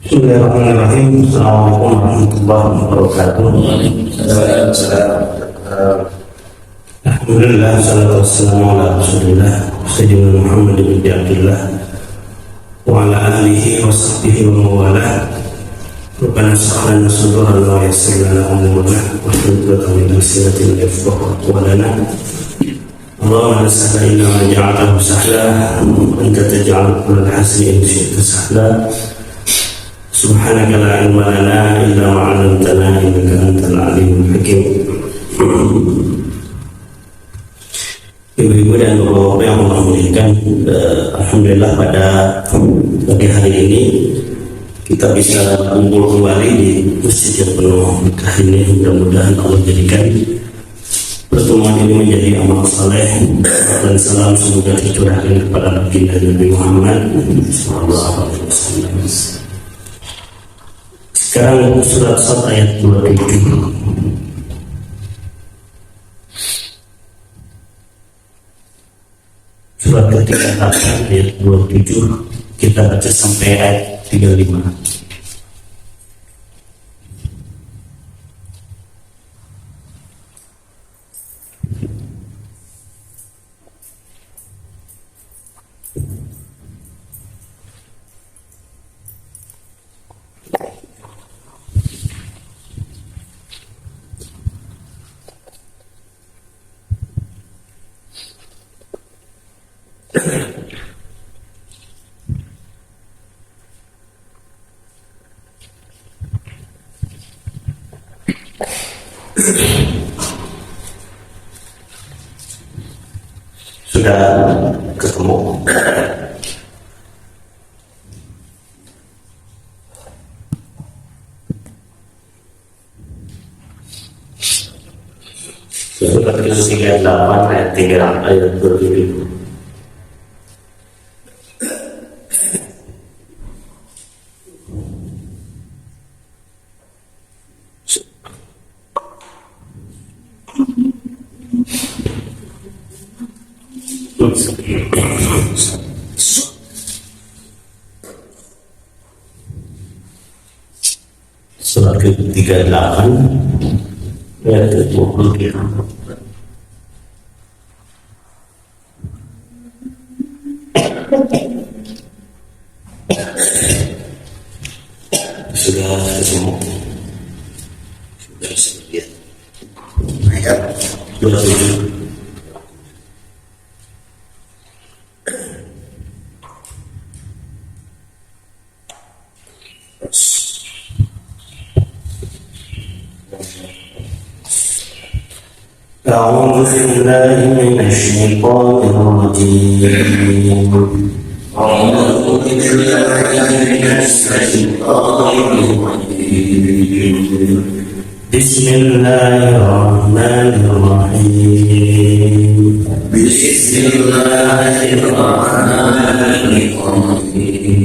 Bismillahirrahmanirrahim. Assalamualaikum warahmatullahi wabarakatuh. Alhamdulillah, salatu wassalamu ala rasulillah Sayyidina Muhammad bin Abdullah wa ala alihi wa sahbihi wa mawalah. Rabbana shrah lana sadrana wa yassir lana umurana wa hlul 'uqdatam min lisani yafqahu qawlana. Allahumma la sahla illa ma ja'altahu sahla wa anta taj'alul kulla hasrin in syi'ta sahla. Subhanaka la ilma lana illa ma 'allamtana innaka antal alimul hakim. Ibu-ibu dan bapak-bapak yang Allah muliakan, alhamdulillah pada pagi hari ini kita bisa kumpul kembali di masjid yang penuh berkah ini. Mudah-mudahan Allah jadikan pertemuan ini menjadi amal saleh dan salam semoga dicurahkan kepada Nabi Muhammad sallallahu alaihi wasallam. Sekarang surat Sad ayat 27. Surat ketiga ayat 27 kita baca sampai ayat 35. Sudah ketemu? Surat ke-38 ayat 3 ayat 27. Surat ke-38 ayat 23. Sudah ketemu? Sudah sebagian ayat 27. أعوذ بالله من الشيطان الرجيم. أعوذ بالله من الشيطان الرجيم. بسم الله الرحمن الرحيم. بسم الله الرحمن الرحيم.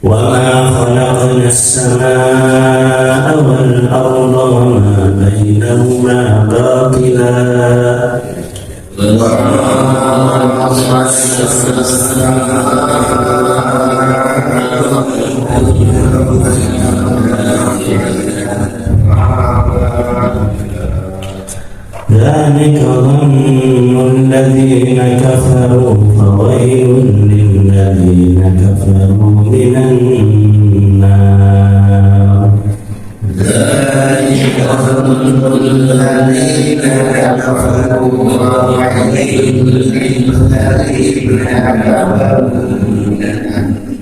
وما خلقنا السماء والأرض وما بينهما باطلا ذلك ظن الذين كفروا فويل للذين كفروا من النار. ذلك ظن الذين كفروا فويل للذين كفروا من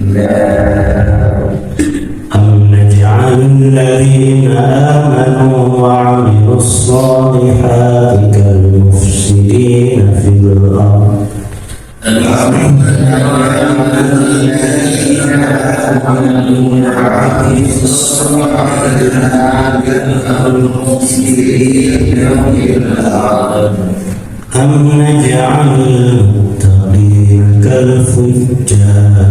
النار. أم نجعل الذين آمنوا وعملوا الصالحات كالمفسدين في الأرض. أم نجعل المتقين كالفجار.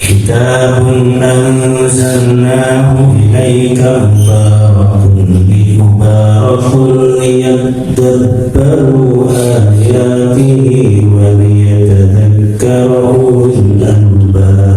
كتاب أنزلناه إليك مبارك ليدبروا ليدبروا آياته وليتذكر أولو الألباب.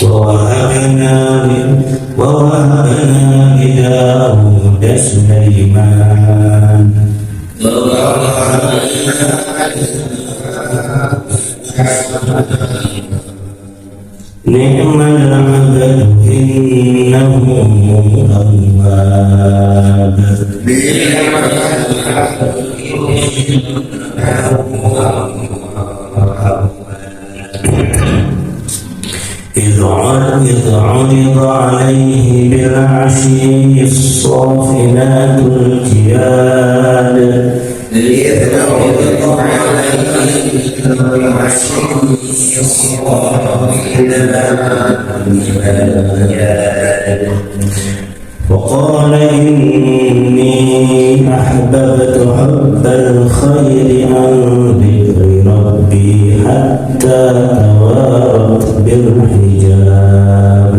ووهبنا لداود سليمان نعم العبد إنه أواب. إذ عرض عليه بالعشي الصافنات الجياد وقال إني أحببت حب الخير عن ذكر ربي حتى توارت بالحجاب.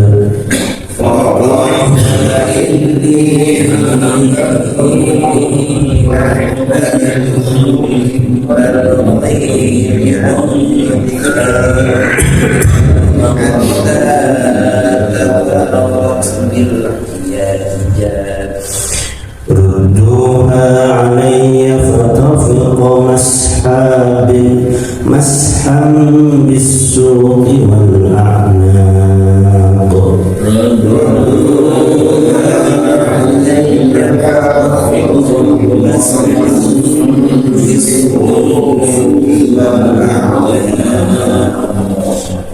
ردوها علي فتفق مسحا بالسوق والأعناق.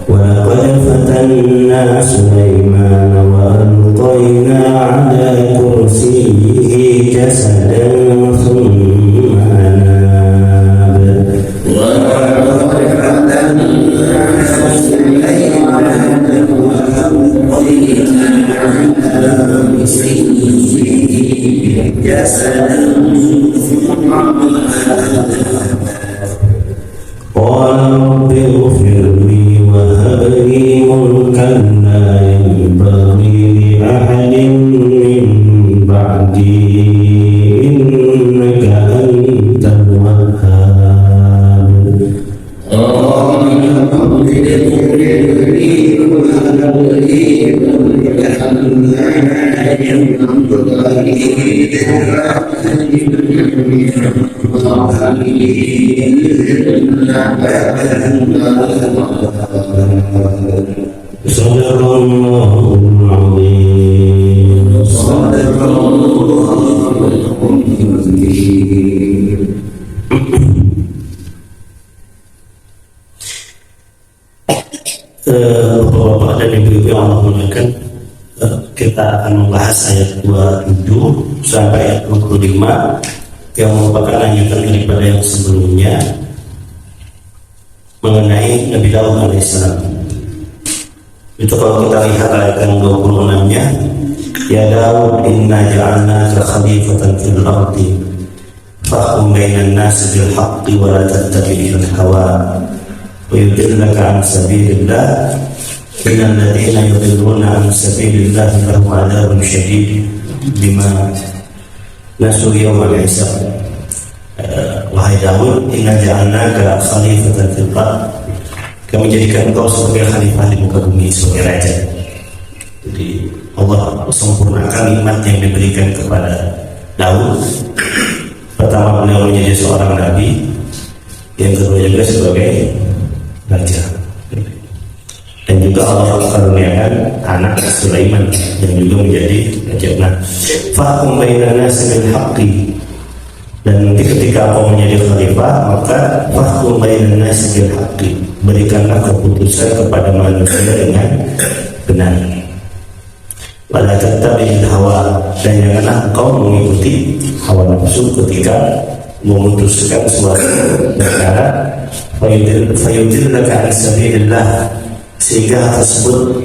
ولقد فتنا سليمان وألقينا على كرسيه جسدا ثم أناب. قال رب اغفر لي وهب لي ملكا لا ينبغي لأحد من بعدي إنك أنت الوهاب. صدق الله العظيم. صدق الله العظيم. Bapak-bapak dan ibu-ibu yang Allah muliakan, kita akan membahas ayat 27 sampai ayat 25 yang merupakan lanjutan daripada yang sebelumnya mengenai Nabi Daud alaihissalam. Itu kalau kita lihat ayat yang 26-nya, ya Daud inna ja'alnaka khalifatan fil ardi fahkum bainan nasi bil haqqi wa la tattabi'il hawa wa yudillaka an sabilillah innal ladzina yudilluna an sabilillah lahum 'adzabun syadid bima nasu yawmal hisab. Wahai Daud, inna ja'alnaka khalifatan fil ardh, kami jadikan engkau sebagai khalifah di muka bumi, sebagai raja. Jadi Allah sempurnakan nikmat yang diberikan kepada Daud. Pertama, beliau menjadi seorang nabi, yang kedua juga sebagai raja. Dan juga Allah karuniakan anak Sulaiman yang juga menjadi raja. Nah, fahkum bainan nasi bil haqqi, dan nanti ketika kau menjadi khalifah, maka fahkum bainan nasi bil haqqi, berikanlah keputusan kepada manusia dengan benar. Wala tattabi'il hawa, dan janganlah engkau mengikuti hawa nafsu ketika memutuskan suatu perkara, fayudillaka an sabilillah, sehingga hal tersebut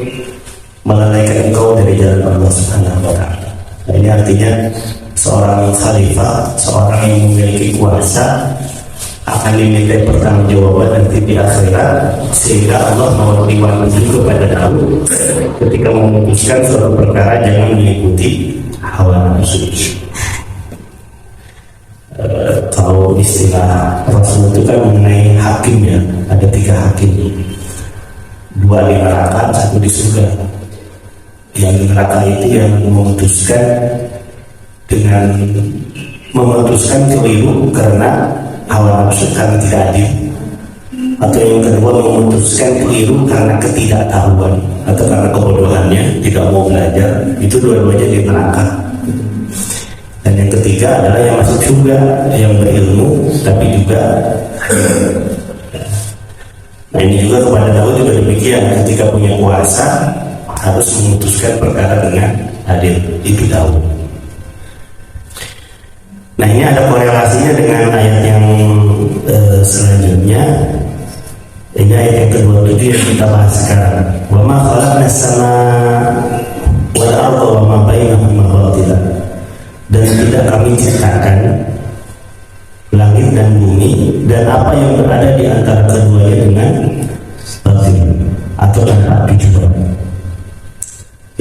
melalaikan engkau dari jalan Allah Subhanahu wa Ta'ala. Nah, ini artinya seorang khalifah, seorang yang memiliki kuasa akan diminta pertanggungjawaban nanti di akhirat, sehingga Allah memberi wahyu kepada Daud ketika memutuskan suatu perkara jangan mengikuti hawa nafsu. Kalau istilah Rasul itu kan mengenai hakim ya, ada 3 hakim, 2 di neraka, 1 di surga. Yang di neraka itu yang memutuskan keliru karena hawa nafsu, karena tidak adil, atau yang kedua memutuskan keliru karena ketidaktahuan atau karena kebodohannya, tidak mau belajar. Itu dua-duanya di neraka. Dan yang ketiga adalah yang masuk surga, yang berilmu tapi juga. Nah, ini juga kepada Daud juga demikian, ketika punya kuasa harus memutuskan perkara dengan adil. Itu Daud. Nah, ini ada korelasinya dengan ayat yang selanjutnya. Ini ayat yang ke-27 yang kita bahas sekarang. Wa ma khalaqna as-samaa wal arda wa ma bainahuma batila. Dan tidak kami ciptakan langit dan bumi dan apa yang berada di antara keduanya dengan batil atau tanpa tujuan.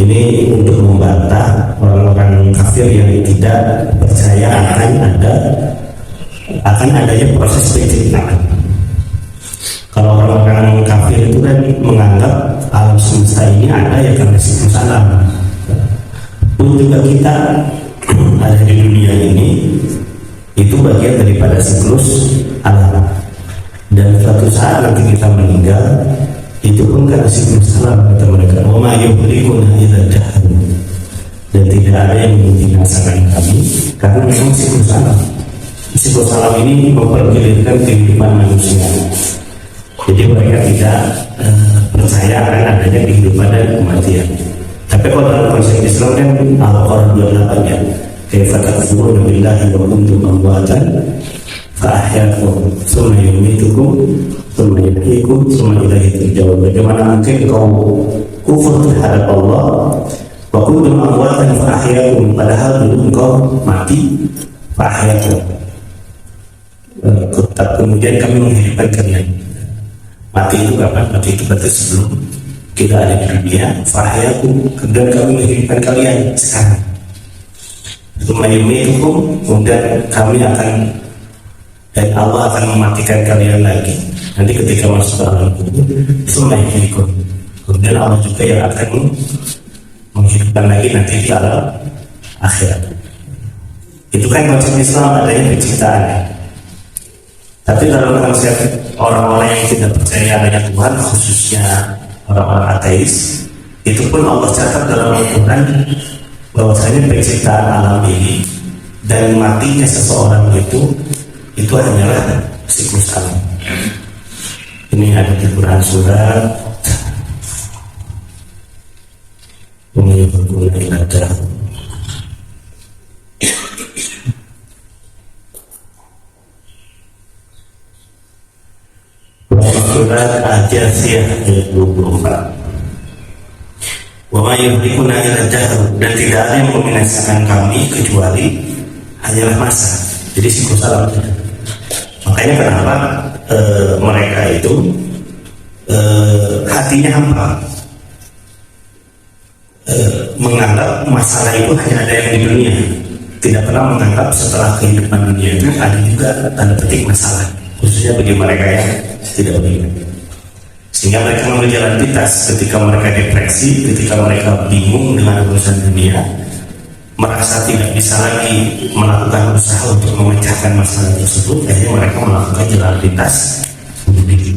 Ini untuk membantah orang-orang kafir yang tidak percaya akan adanya proses penciptaan. Kalau orang-orang kafir itu kan menganggap alam semesta ini ada ya karena siklus alam. Pun juga kita ada di dunia ini itu bagian daripada siklus alam. Dan suatu saat nanti kita meninggal, itu pun karena siklus alam, kata mereka. Wa ma yuhlikuna illa dahr. Dan tidak ada yang membinasakan kami karena memang siklus alam. Siklus alam ini mempergilirkan kehidupan manusia. Jadi mereka tidak percaya akan adanya kehidupan dan kematian. Tapi kalau dalam konsep Islam kan Al-Quran 28 ya, kaifa takfuruna billahi wa kuntum amwatan fa ahyaakum tsumma yumitukum tsumma yuhyikum tsumma ilaihi turja'un. Bagaimana mungkin kau kufur terhadap Allah wa kuntum amwatan fa ahyaakum, padahal dulu engkau mati, fa ahyaakum, kemudian kami menghidupkan kalian. Mati itu kapan? Mati itu berarti sebelum kita ada di dunia. Fahyakum, kemudian kami menghidupkan kalian sekarang. Tumayumitukum, kemudian kami akan, dan Allah akan mematikan kalian lagi. Nanti ketika masuk dalam kubur, tumayumitukum. Kemudian Allah juga yang akan menghidupkan lagi nanti di alam akhirat. Itu kan konsep Islam, adanya penciptaan. Tapi dalam konsep orang-orang yang tidak percaya adanya Tuhan, khususnya orang-orang ateis, itu pun Allah catat dalam Al-Quran bahwasanya penciptaan alam ini dan matinya seseorang itu hanyalah siklus alam. Ini ada di Quran surat ini berguna ada surat Al-Jasiyah ayat 24. Wa ma yuhlikuna illa dahr, dan tidak ada yang membinasakan kami kecuali hanyalah masa. Jadi siklus alam. Makanya kenapa mereka itu hatinya hampa, menganggap masalah itu hanya ada yang di dunia, tidak pernah menganggap setelah kehidupan dunia itu ada juga tanda petik masalah, khususnya bagi mereka yang tidak beriman. Sehingga mereka mengambil jalan pintas ketika mereka depresi, ketika mereka bingung dengan urusan dunia, merasa tidak bisa lagi melakukan usaha untuk memecahkan masalah tersebut, akhirnya mereka melakukan jalan pintas bunuh diri.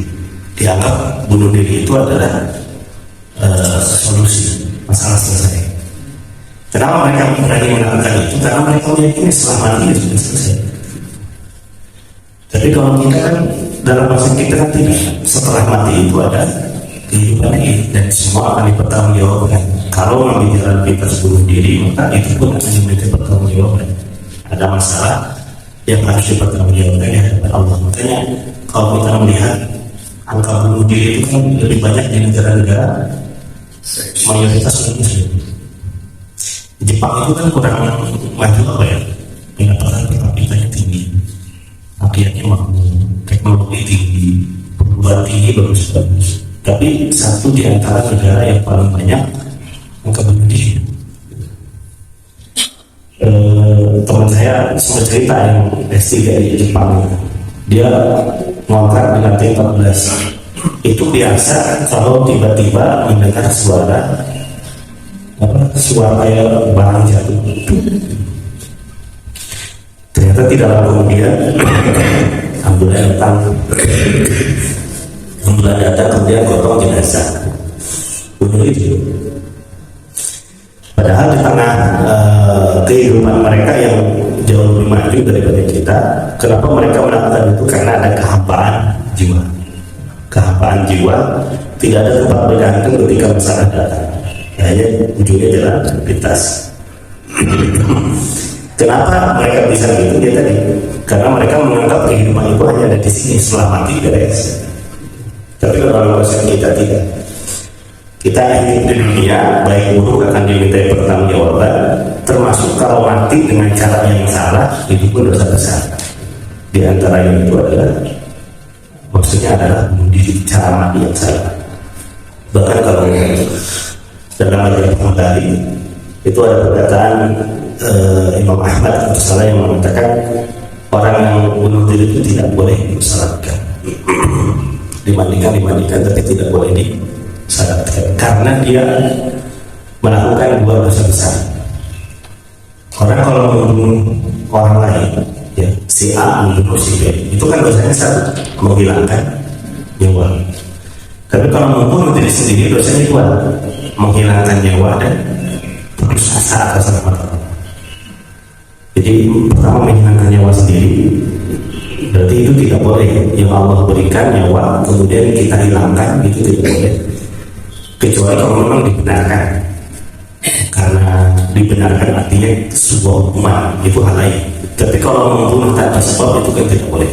Dianggap bunuh diri itu adalah solusi, masalah selesai. Kenapa mereka berani melakukan itu? Karena mereka meyakini selama ini sudah selesai. Tapi kalau kita kan dalam konsep kita kan tidak, setelah mati itu ada kehidupan ini dan semua akan dipertanggungjawabkan. Kalau mengambil jalan pintas bunuh diri, maka itu pun akan diminta pertanggungjawaban. Ada masalah yang harus dipertanggungjawabkan di hadapan Allah. Makanya kalau kita melihat angka bunuh diri itu kan lebih banyak di negara-negara mayoritas muslim. Jepang itu kan kurang maju apa ya, pendapatan per kapitanya tinggi, rakyatnya makmur, teknologi tinggi, perguruan tinggi bagus-bagus. Tapi satu di antara negara yang paling banyak angka bunuh diri. Teman saya sempat cerita yang S3 di Jepang, dia ngontrak dengan T14. Itu biasa kalau tiba-tiba mendengar suara kayak barang jatuh, ternyata tidak lama kemudian ambulan datang kemudian gotong jenazah bunuh itu. Padahal di tengah kehidupan mereka yang jauh lebih maju daripada kita, kenapa mereka melakukan itu? Karena ada kehampaan jiwa, tidak ada tempat bergantung ketika masalah datang. Hanya ujungnya jalan pintas. Kenapa mereka bisa gitu? Ya tadi, karena mereka menganggap kehidupan itu hanya ada di sini, setelah mati beres. Tapi kalau kita tidak, kita hidup di dunia, baik buruk akan dimintai pertanggungjawaban, termasuk kalau mati dengan cara yang salah, itu pun dosa besar. Di antara yang itu adalah, maksudnya adalah di cara mati yang salah. Bahkan kalau dalam majalah Al-Ghazali itu ada perkataan Imam Ahmad atau salah yang mengatakan orang yang bunuh diri itu tidak boleh disalatkan, dimandikan tapi tidak boleh disalatkan karena dia melakukan dua dosa besar. Orang kalau membunuh orang lain, ya, si A membunuh si B, itu kan dosanya satu, menghilangkan nyawa. Tapi kalau membunuh diri sendiri dosanya dua, menghilangkan nyawa dan putus asa atas rahmat Allah. Jadi pertama menghilangkan nyawa sendiri, berarti itu tidak boleh. Yang Allah berikan nyawa kemudian kita hilangkan, itu tidak boleh, kecuali kalau memang dibenarkan. Karena dibenarkan artinya sebuah hukuman, itu hal lain. Tapi kalau membunuh tanpa sebab itu kan tidak boleh,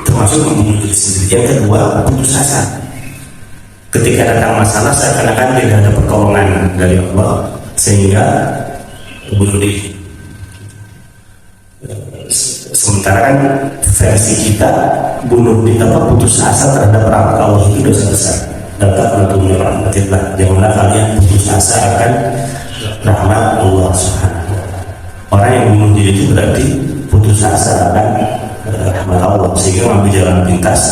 termasuk membunuh diri sendiri. Yang kedua, putus asa. Ketika datang masalah seakan-akan tidak ada pertolongan dari Allah sehingga bunuh diri. Sementara kan versi kita bunuh diri apa putus asa terhadap rahmat Allah itu dosa besar. Datang untuk rahmatillah. Janganlah kalian putus asa akan rahmat Allah Subhanahu. Orang yang bunuh diri itu berarti putus asa akan rahmat Allah sehingga mengambil jalan pintas.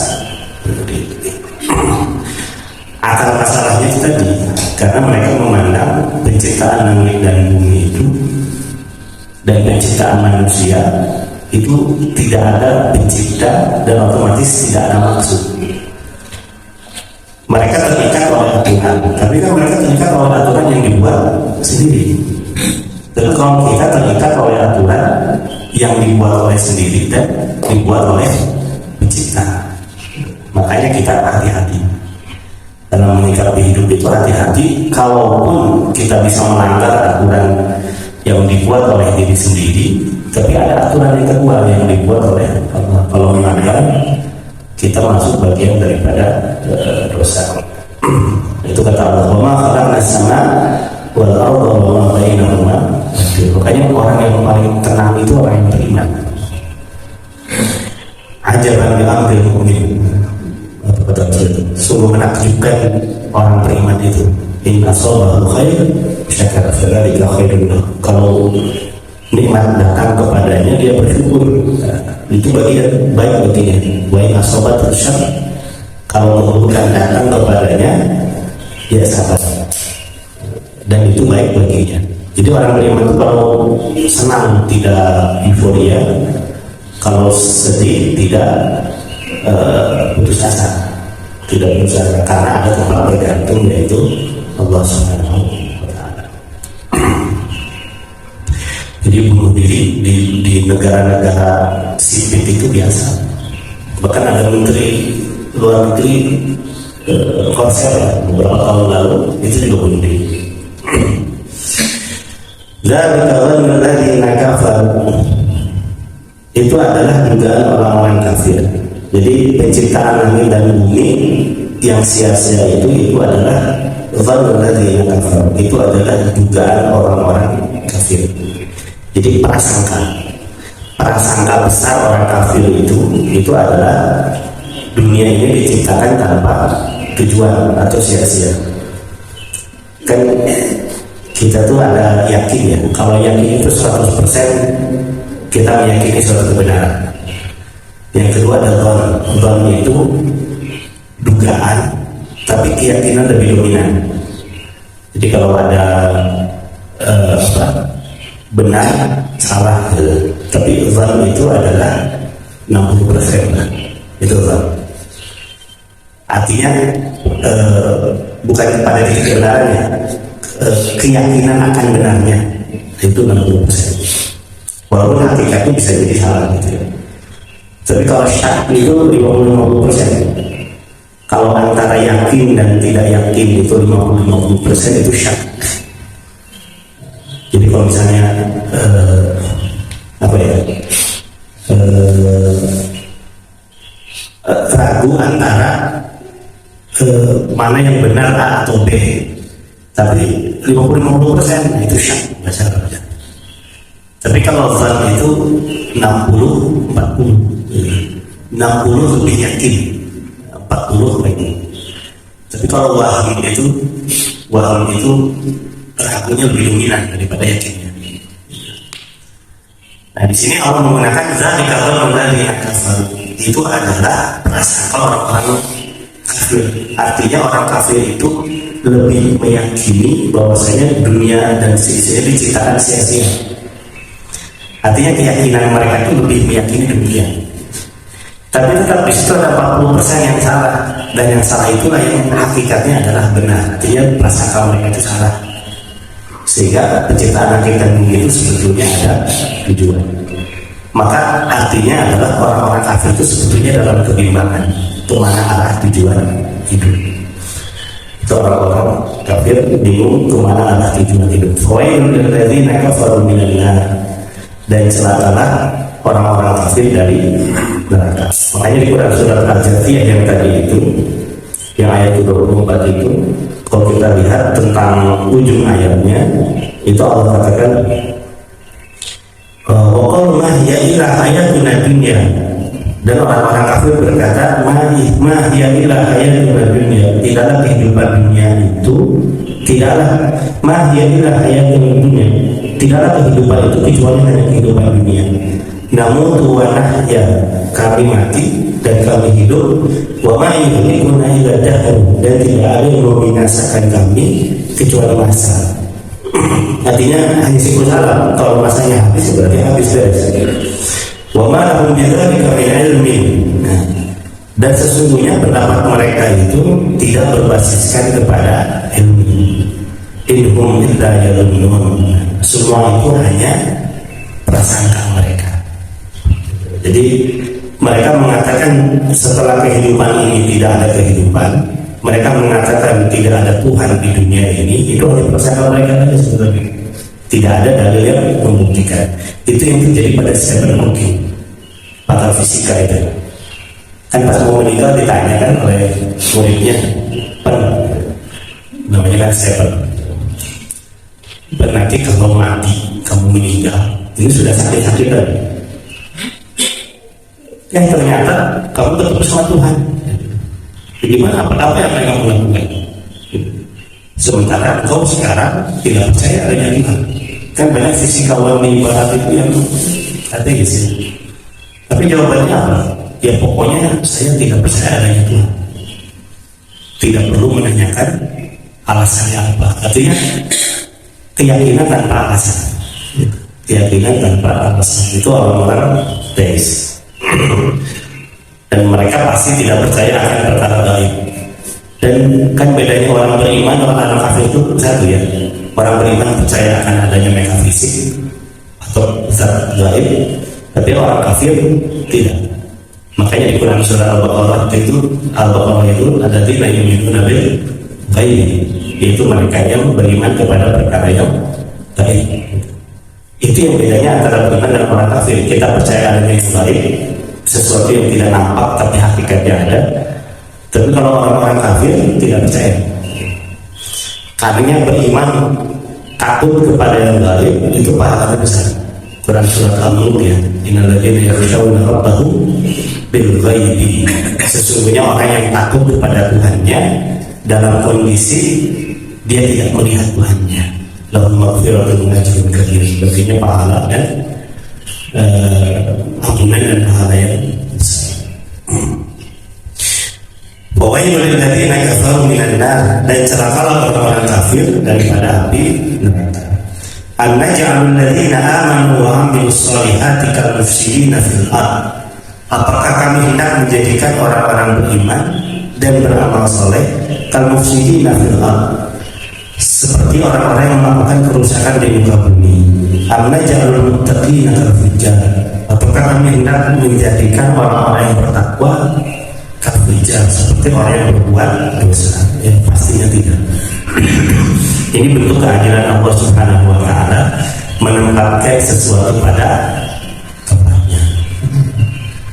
Akar masalahnya itu tadi, karena mereka memandang penciptaan langit dan bumi itu dan penciptaan manusia itu tidak ada pencipta dan otomatis tidak ada maksud. Mereka terikat oleh aturan, tapi kan mereka terikat oleh aturan yang dibuat sendiri. Tapi kalau kita terikat oleh aturan yang dibuat oleh sendiri dan dibuat oleh pencipta, makanya kita hati-hati dalam menyikapi hidup itu. Hati-hati, kalaupun kita bisa melanggar aturan yang dibuat oleh diri sendiri, tapi ada aturan yang kedua yang dibuat oleh Allah. Kalau melanggar, kita masuk bagian daripada dosa. Itu kata Allah, wa ma khalaqna as-samaa wal arda wa ma bainahuma. Makanya orang yang paling tenang itu orang yang beriman. Ajaban bi amril mu'min. Sungguh menakjubkan orang beriman itu. Inna asabahu khair syakara fadzalika khairun lahu. Kalau nikmat datang kepadanya dia bersyukur, itu bagian baik baginya. Wa in asabathu syarr, kalau keburukan datang kepadanya dia sabar, dan itu baik baginya. Jadi orang beriman itu kalau senang tidak euforia, kalau sedih tidak putus asa, tidak putus asa, karena ada tempat bergantung yaitu Allah Subhanahu wa Ta'ala. Jadi bunuh diri di negara-negara sipil itu biasa. Bahkan ada menteri luar negeri konser beberapa tahun lalu itu juga bunuh diri. Dzalika dhannu alladziina kafaru, itu adalah dugaan orang-orang kafir. Jadi penciptaan langit dan bumi yang sia-sia itu adalah Dzannul ladzina kafaru itu adalah dugaan orang-orang kafir. Jadi prasangka besar orang kafir itu adalah dunia ini diciptakan tanpa tujuan atau sia-sia. Kan kita tuh ada yakin ya, kalau yakin itu 100% kita meyakini suatu kebenaran. Yang kedua ada dhon itu dugaan, tapi keyakinan lebih dominan. Jadi kalau ada benar salah, tapi dhon itu adalah 60% lah. Itu dhon. Artinya bukan pada diri kebenarannya, keyakinan akan benarnya itu 60%. Walaupun hakikatnya bisa jadi salah gitu ya. Tapi kalau syak itu 50-50%. Kalau antara yakin dan tidak yakin itu 50-50% itu syak. Jadi kalau misalnya ragu antara mana yang benar A atau B, tapi 50-50% itu syak bahasa Arabnya. Tapi kalau dzan itu 60-40, 60 lebih yakin, 40 lagi. Tapi kalau waham itu ragunya lebih dominan daripada yakinnya. Nah di sini Allah menggunakan dzalika dzannul ladzina kafaru, itu adalah prasangka orang-orang kafir. Artinya orang kafir itu lebih meyakini bahwasanya dunia dan seisinya diciptakan sia-sia. Artinya keyakinan mereka itu lebih meyakini demikian. Tapi tetap di situ ada 40% yang salah, dan yang salah itulah yang hakikatnya adalah benar. Artinya prasangka mereka itu salah, sehingga penciptaan langit dan bumi itu sebetulnya ada tujuan. Maka artinya adalah orang-orang kafir itu sebetulnya dalam kebimbangan kemana arah tujuan hidup. Itu orang-orang kafir bingung kemana arah tujuan hidup. Fawailul lil ladzina kafaru minan nar, dan celakalah orang-orang kafir dari neraka. Makanya di Quran surat Al-Jathiyah yang tadi itu, yang ayat 24 itu, kalau kita lihat tentang ujung ayatnya, itu Allah katakan wa qalu ma hiya illa hayatuna dunya, dan orang-orang kafir berkata ma hiya illa hayatuna dunya, tidaklah kehidupan dunia itu, tidaklah ma hiya illa hayatuna dunya, tidaklah kehidupan itu kecuali hanya kehidupan dunia. Namun ya, kami mati dan kami hidup, wa ma yuhlikuna illa dahr, dan tidak ada yang membinasakan kami kecuali masa. Artinya hanya sikul salam, kalau masanya habis berarti habis beres. Wa ma lahum bidzalika min ilmin. Dan sesungguhnya pendapat mereka itu tidak berbasiskan kepada ilmu. Ilhum illa yadhunnun. Semua itu hanya prasangka mereka. Jadi mereka mengatakan setelah kehidupan ini tidak ada kehidupan, mereka mengatakan tidak ada Tuhan di dunia ini, itu hanya prasangka mereka saja sebenarnya. Tidak ada dalil yang membuktikan. Itu yang terjadi pada Stephen Hawking, pakar fisika itu. Kan pas mau meninggal ditanyakan oleh muridnya, namanya kan Stephen, nanti kalau mati kamu meninggal, ini sudah sakit-sakitan. Yang ternyata kamu tetap bersama Tuhan. Bagaimana apa yang kamu lakukan? Sementara kau sekarang tidak percaya adanya Tuhan. Kan banyak fisikawan di barat itu yang ateis ya. Tapi jawabannya apa? Ya pokoknya saya tidak percaya adanya Tuhan. Tidak perlu menanyakan alasannya apa. Artinya keyakinan tanpa alasan. Keyakinan tanpa alasan itu orang-orang teis. Dan mereka pasti tidak percaya akan perkara gaib. Dan kan bedanya orang beriman dengan orang kafir itu satu ya. Orang beriman percaya akan adanya metafisik atau zat gaib, tapi orang kafir tidak. Makanya di Quran surah Al-Baqarah itu ada di yu'minuna bil ghaib, yaitu mereka yang beriman kepada perkara yang gaib. Itu yang bedanya antara beriman dan orang kafir. Kita percaya adanya yang gaib, sesuatu yang tidak nampak tapi hakikatnya ada. Tapi kalau orang-orang kafir tidak percaya. Artinya beriman takut kepada yang gaib itu pahala besar. Quran surat Al-Mulk ya, innal ladzina yakhshawna rabbahum bil ghaibi. Sesungguhnya orang yang takut kepada Tuhannya dalam kondisi dia tidak melihat Tuhannya. Lahum maghfiratun wa ajrun kabir. Artinya pahala dan ampunan dan pahala yang besar. Wawailul lil ladzina kafaru minan nar, dan celakalah orang-orang kafir daripada api neraka. An-naj'alul ladzina amanu wa 'amilus shalihati kal mufsidina fil ardh. Apakah kami hendak menjadikan orang-orang beriman dan beramal soleh kal mufsidina fil ardh, seperti orang-orang yang melakukan kerusakan di muka bumi? An-naj'alul muttaqina kal fujjar. Apakah kami hendak menjadikan orang-orang yang bertakwa kal fujjar, seperti orang yang berbuat dosa? Ya pastinya tidak. Ini bentuk keadilan Allah Subhanahu wa Ta'ala menempatkan sesuatu pada tempatnya.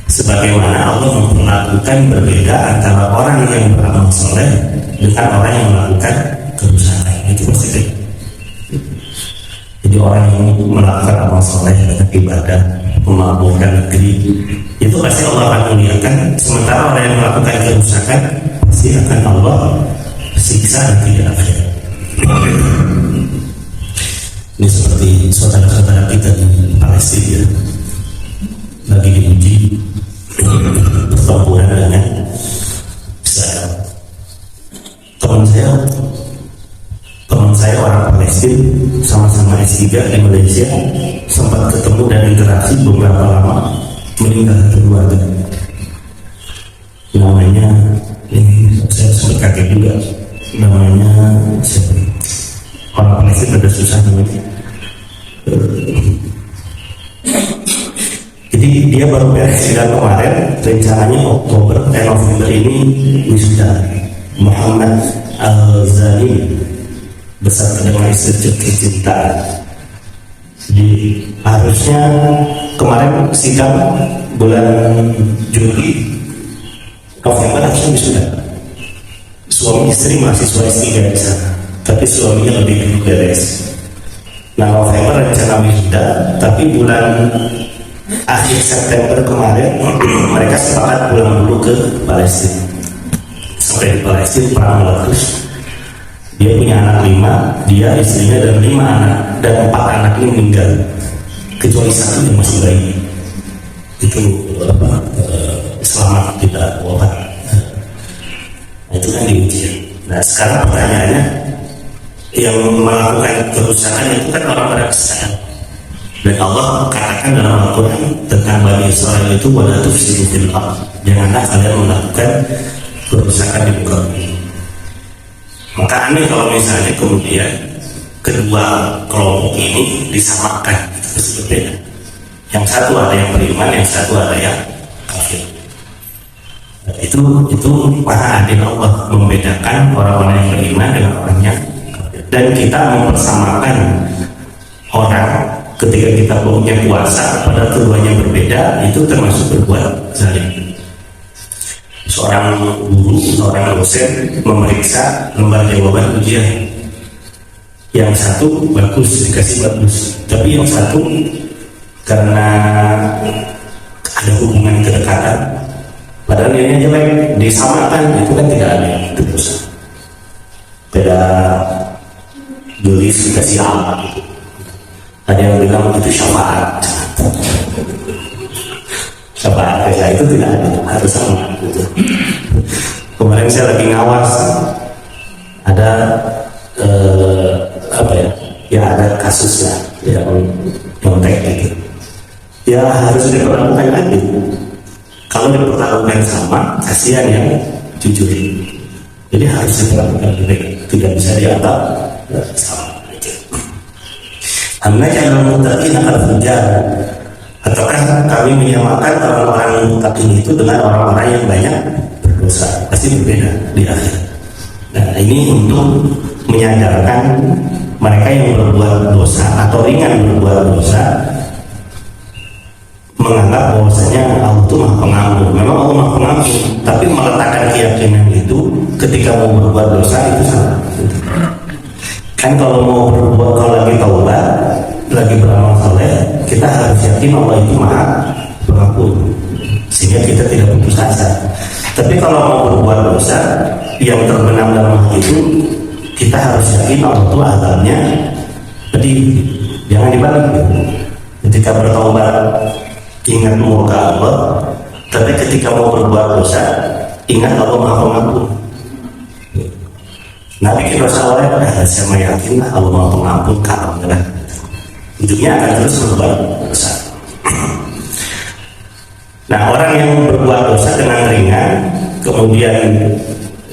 Sebagaimana Allah memperlakukan berbeda antara orang yang beramal soleh dengan orang yang melakukan kerusakan. Itu positif. Jadi orang yang melakukan amal soleh dan ibadah, memakmurkan negeri, itu pasti Allah akan muliakan. Sementara orang yang melakukan kerusakan pasti akan Allah siksa nanti di akhirat. Ini seperti saudara-saudara kita di Palestina lagi diuji pertempuran dengan Israel. Teman saya orang Palestina, sama-sama S3 di Malaysia, sempat ketemu dan interaksi beberapa lama, meninggal satu keluarga. Namanya ini saya sempat kaget juga. Namanya siapa? Orang Palestina ada susah namanya. Jadi dia baru beres sidang kemarin, rencananya November ini wisuda. Muhammad Al-Zani beserta dengan istri kecintaan. Jadi harusnya kemarin sidang bulan Juli, November harusnya wisuda. Suami istri mahasiswa S3 di sana, tapi suaminya lebih dulu beres. Nah November rencana wisuda, tapi bulan akhir September kemarin mereka sepakat pulang dulu ke Palestina. Sampai di Palestina perang meletus. Dia punya anak 5, dia istrinya dan 5 anak, dan 4 anak ini meninggal, kecuali 1 yang masih bayi. Itu selamat tidak wafat. Itu kan diuji. Nah sekarang pertanyaannya, yang melakukan kerusakan itu kan orang-orang kesalahan. Dan Allah katakan dalam Al-Quran tentang Bani Israel itu wala tufsidu fil ardh, janganlah kalian melakukan kerusakan di muka bumi. Maka aneh kalau misalnya kemudian kedua kelompok ini disamakan, itu pasti berbeda. Yang satu ada yang beriman, yang satu ada yang kafir. Itu maha adil Allah membedakan orang-orang yang beriman dengan orang yang kafir. Dan kita mempersamakan orang ketika kita punya puasa pada keduanya berbeda, itu termasuk berbuat zalim. Seorang guru, seorang dosen memeriksa lembar jawaban ujian. Yang satu bagus, dikasih bagus, tapi yang satu karena ada hubungan kedekatan, padahal nilainya jelek, disamakan, itu kan tidak ada itu dosa. Beda gelis dikasih alat gitu. Ada yang bilang itu syafaat. Syafaat ya itu tidak ada, harus sama gitu. Kemarin saya lagi ngawas, ada ada kasus lah yang nyontek gitu. Ya harus diperlakukan adil. Kalau diperlakukan sama, kasihan yang jujur. Jadi harus diperlakukan adil, tidak bisa dianggap sama. An-naj'alul muttaqina kal-fujjar. Ataukah kami menyamakan orang-orang muttaqin itu dengan orang-orang yang banyak berdosa? Pasti berbeda di akhir. Nah ini untuk menyadarkan mereka yang berbuat dosa atau ringan berbuat dosa, menganggap bahwasanya Allah itu maha pengampun. Memang Allah maha pengampun, tapi meletakkan keyakinan itu ketika mau berbuat dosa itu salah. Kan kalau mau berbuat, kalau lagi taubat, lagi beramal soleh, kita harus yakin Allah itu maha pengampun, sehingga kita tidak putus asa. Tapi kalau mau berbuat dosa yang terbenam dalam hati itu, kita harus yakin Allah itu azabnya pedih, jangan dibalik gitu. Ketika bertaubat ingat mau ke Allah, tapi ketika mau berbuat dosa ingat Allah maha pengampun. Nabi kita oleh saya meyakinkan Allah maha pengampun karena hidupnya akan terus berbuat dosa. Nah, orang yang berbuat dosa dengan ringan, kemudian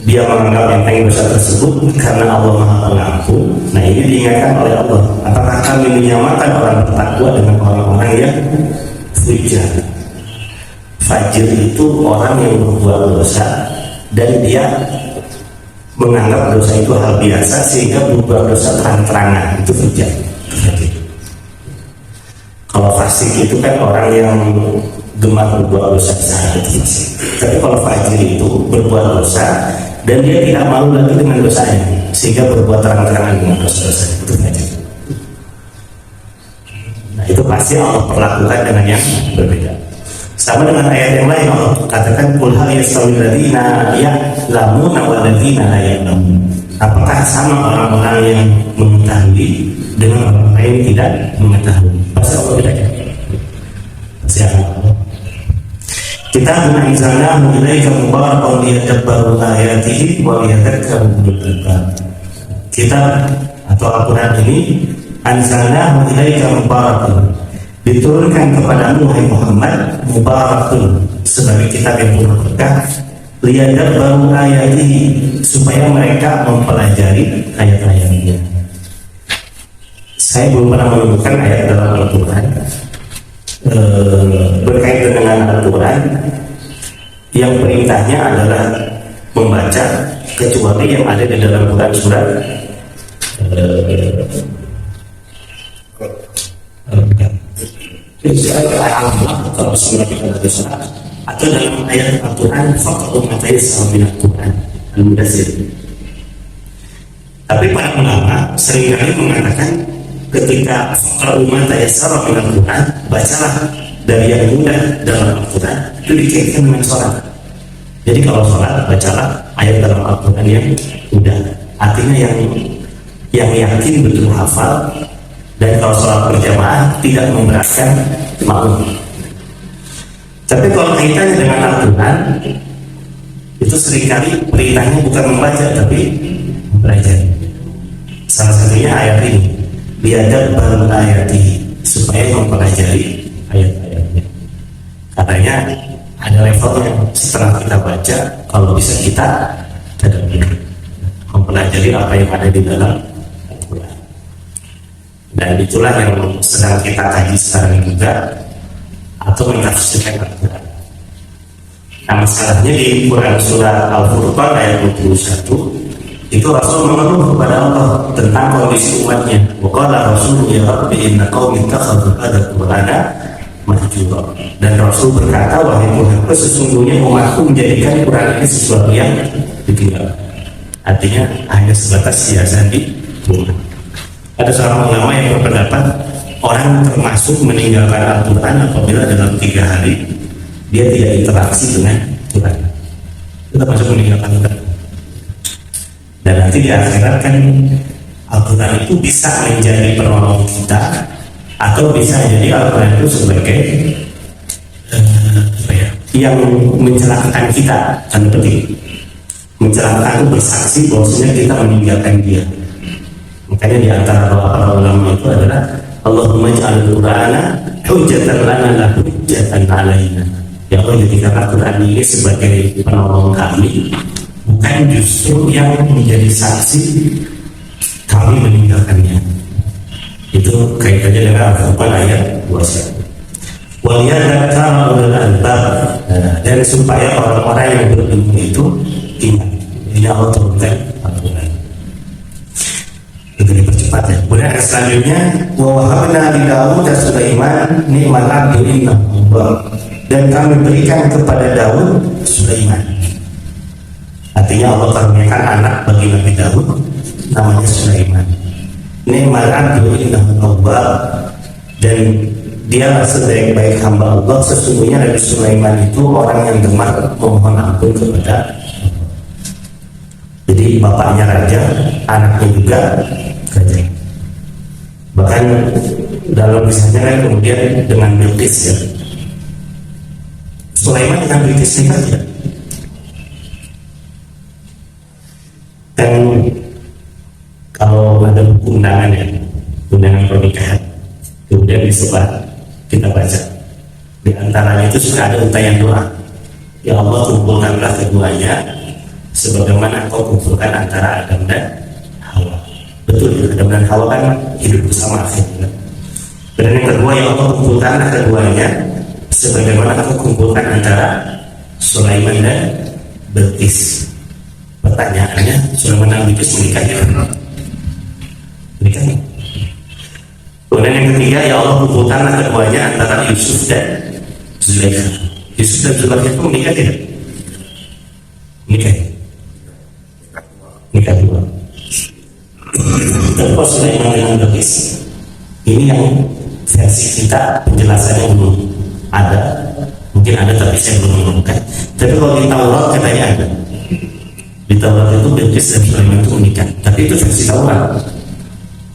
dia menganggap enteng dosa tersebut karena Allah maha pengampun. Nah, ini diingatkan oleh Allah. Apakah kami menyamakan orang bertakwa dengan orang-orang yang fujjar? Fajir itu orang yang berbuat dosa dan dia menganggap dosa itu hal biasa sehingga berbuat dosa terang-terangan, itu fujjar. Kalau fasik itu kan orang yang gemar berbuat dosa besar, itu fasik. Tapi kalau fajir itu berbuat dosa dan dia tidak malu lagi dengan dosanya sehingga berbuat terang-terangan dengan dosa-dosa, itu fajir. Nah, itu pasti Allah perlakukan dengan yang berbeda. Sama dengan ayat yang lain, Allah katakan qul hal yastawil ladzina ya'lamuna wal ladzina la ya'lamun. Apakah sama orang-orang yang mengetahui dengan orang lain tidak mengetahui? Pasti Allah bedanya. Pasti Allah. Kita menanzalnahu ilaika mubarakan liyadabbaru ayatihi wa liyadhakkaru ulul albab. Kita atau Al-Quran ini anzalnahu ilaika mubarakan, diturunkan kepadamu wahai Muhammad, mubarakun, sebagai kitab yang berberkah, liyadabbaru ayatihi, supaya mereka mempelajari ayat-ayatnya. Saya belum pernah menemukan ayat dalam Al-Quran berkaitan dengan Al-Quran yang perintahnya adalah membaca, kecuali yang ada di dalam Quran surat atau dalam ayat Al-Quran faqra'u ma tayassara minal Quran Al-Mudaththir. Tapi para ulama seringkali mengatakan ketika faqra'u ma tayassara minal Quran, bacalah dari yang mudah dalam Al-Quran, itu dikaitkan dengan sholat. Jadi kalau sholat, bacalah ayat dalam Al-Quran yang mudah, artinya yang yakin betul hafal. Dan kalau sholat berjamaah tidak memberatkan makmum. Tapi kalau kaitannya dengan Al-Quran, itu seringkali perintahnya bukan membaca tapi mempelajari. Salah satunya ayat ini, liyadabbaru ayatihi, supaya mempelajari ayat-ayatnya. Katanya ada levelnya, setelah kita baca, kalau bisa kita tadabbur, mempelajari apa yang ada di dalam Al-Quran. Dan itulah yang sedang kita kaji sekarang juga, atau menafsirkan Al-Quran. Nah, masalahnya di Quran surah Al-Furqan ayat 21 itu Rasul mengeluh kepada Allah tentang kondisi umatnya. Wa qala Rasul ya Rabbi inna qaumi ittakhadhu hadha Qur'ana mahjura. Dan Rasul berkata, wahai Tuhanku, sesungguhnya umatku menjadikan Quran ini sesuatu yang ditinggalkan. Artinya hanya sebatas hiasan di rumah. Ada seorang ulama yang berpendapat orang termasuk meninggalkan Al-Quran apabila dalam 3 hari dia tidak interaksi dengan Quran, itu termasuk meninggalkan Quran. Dan nanti di akhirat kan Al-Quran itu bisa menjadi penolong kita, atau bisa jadi Al-Quran itu sebagai yang mencelakakan kita. Kan penting, mencelakakan itu bersaksi bahwasanya kita meninggalkan dia. Makanya di antara doa para ulama itu adalah Allahumma ja'al Qur'ana hujjatan lana la hujjatan alaina. Ya Allah, jadikan Al-Quran ini sebagai penolong kami, bukan justru yang menjadi saksi kami meninggalkannya. Itu kaitannya dengan Al-Quran ayat 21. Waliyadhakkaru ulul albab, dan supaya orang-orang yang berilmu itu ingat. Ini Allah turunkan Al-Quran. Itu dipercepat ya. Kemudian ayat selanjutnya, wa wahabna li Daud dan Sulaiman ni'mal abdu innahu, dan kami berikan kepada Daud Sulaiman. Artinya Allah karuniakan anak bagi Nabi Daud namanya Sulaiman. Ni'mal abdu innahu awwab, dan dia sebaik-baik hamba Allah. Sesungguhnya Nabi Sulaiman itu orang yang gemar memohon ampun kepada Allah. Jadi bapaknya raja, anaknya juga raja. Bahkan dalam kisahnya kan kemudian dengan Bilqis ya, Sulaiman dengan Bilqis nikah ya. Kan kalau ada buku undangan ya, undangan pernikahan, kemudian disebar, kita baca. Di antaranya itu suka ada untayan doa. Ya Allah, kumpulkanlah keduanya sebagaimana Engkau kumpulkan antara Adam dan Hawa. Betul, Adam dan Hawa kan hidup bersama akhirnya. Dan yang kedua, ya Allah, kumpulkanlah keduanya sebagaimana Engkau kumpulkan antara Sulaiman dan Bilqis. Pertanyaannya, Sulaiman dan Bilqis menikah ya? Menikah. Kemudian yang ketiga, ya Allah, kumpulkanlah keduanya antara Yusuf dan Zulaikha. Yusuf dan Zulaikha itu menikah tidak? Menikah. Nikah dua. Terus Sulaiman dengan Bilqis. Ini yang versi kita penjelasannya belum ada. Mungkin ada tapi saya belum menemukan. Tapi kalau di Taurat katanya ada. Di Taurat itu Bilqis dan Sulaiman itu menikah. Tapi itu versi Taurat.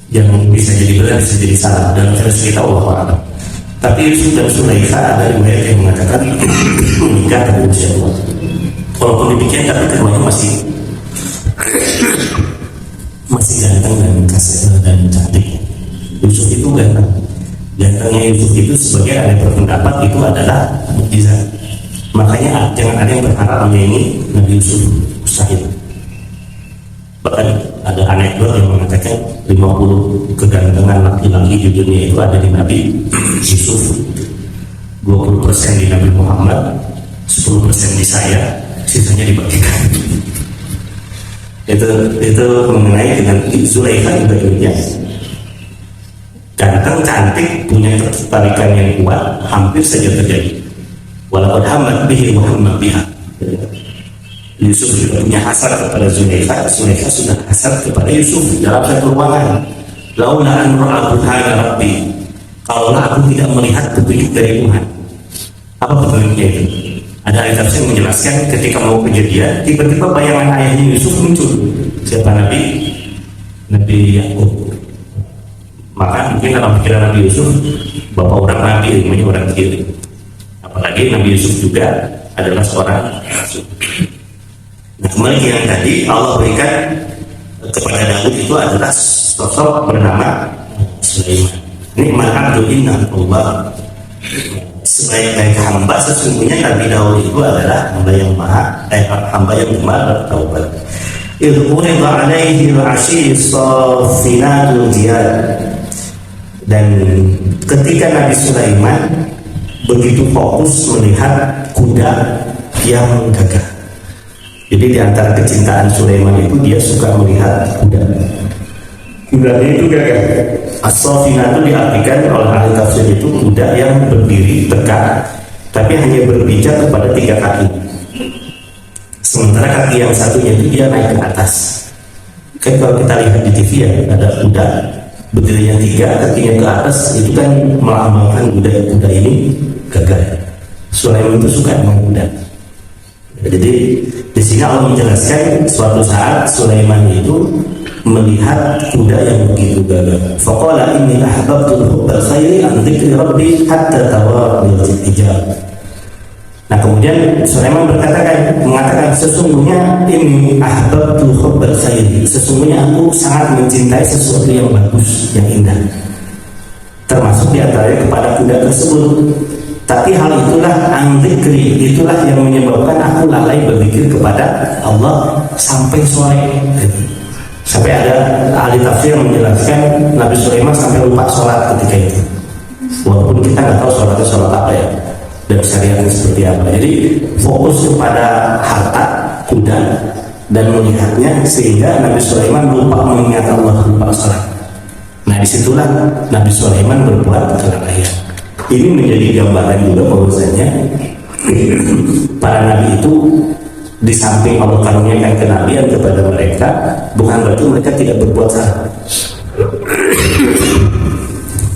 Yang bisa jadi benar, bisa jadi salah. Dan versi kita Allah. Tapi Yusuf dan Zulaikha ada riwayat yang mengatakan menikah pada usia tua. Walaupun demikian, tapi keduanya masih ganteng dan kasih dan cantik. Yusuf itu ganteng. Gantengnya Yusuf itu sebagai ada berpendapat itu adalah mukjizat. Makanya jangan ada yang berharap ini Nabi Yusuf mustahil. Bahkan ada anekdot yang mengatakan 50 kegantengan laki-laki di dunia itu ada di Nabi Yusuf, 20% di Nabi Muhammad, 10% di saya, sisanya dibagikan. Itu mengenai dengan Zulaikha juga demikian. Ganteng, cantik, punya ketertarikan yang kuat, hampir saja terjadi. Walaupun hamad bihi wa hamad biha. Yusuf juga punya hasad kepada Zulaikha, Zulaikha sudah hasad kepada Yusuf dalam satu ruangan. Laula an ra'a burhana rabbi, kalaulah aku tidak melihat petunjuk dari Tuhan. Apa petunjuknya itu? Ada ayat tafsir menjelaskan ketika mau kejadian, tiba-tiba bayangan ayahnya Yusuf muncul. Siapa Nabi? Nabi Yakub. Maka mungkin dalam pikiran Nabi Yusuf, bapak orang Nabi, ilmunya orang kiri. Apalagi Nabi Yusuf juga adalah seorang rasul. Nah, kembali yang tadi Allah berikan kepada Daud itu adalah sosok bernama Sulaiman. Ni'mal abdu innahu awwab. Sebaik-baik hamba sesungguhnya Nabi Daud itu adalah hamba yang hamba yang gemar bertaubat. Idh urida alaihi al-'ashyi as-saffinatul jiyad. Dan ketika Nabi Sulaiman begitu fokus melihat kuda yang gagah. Jadi di antara kecintaan Sulaiman itu dia suka melihat kuda. Kudanya itu gagah. As-safinah itu diartikan oleh ahli tafsir itu kuda yang berdiri tegak, tapi hanya berpijak kepada 3 kaki. Sementara kaki yang satunya itu dia naik ke atas. Kayak kalau kita lihat di TV ya, ada kuda berdirinya 3, kakinya ke atas, itu kan melambangkan kuda ini gagah. Sulaiman itu suka dengan kuda. Jadi di sini Allah menjelaskan suatu saat Sulaiman itu melihat kuda yang begitu gagah. Faqala inni ahbabtu hubbal khairi an dzikri rabbi hatta tawara bil hijab. Nah kemudian Sulaiman mengatakan sesungguhnya ini ahbabtu hubbal khairi, sesungguhnya aku sangat mencintai sesuatu yang bagus, yang indah, termasuk diantaranya kepada kuda tersebut. Tapi hal itulah an-dzikri, itulah yang menyebabkan aku lalai berzikir kepada Allah sampai sore. Sampai ada ahli tafsir menjelaskan Nabi Sulaiman sampai lupa sholat ketika itu. Walaupun kita nggak tahu sholatnya sholat apa ya, dan syariatnya seperti apa. Jadi fokus kepada harta kuda dan melihatnya sehingga Nabi Sulaiman lupa mengingat Allah, lupa sholat. Nah disitulah Nabi Sulaiman berbuat kelalaian. Ini menjadi gambaran juga bahwasanya para nabi itu di samping Allah karuniakan kenabian kepada mereka, bukan berarti mereka tidak berbuat salah.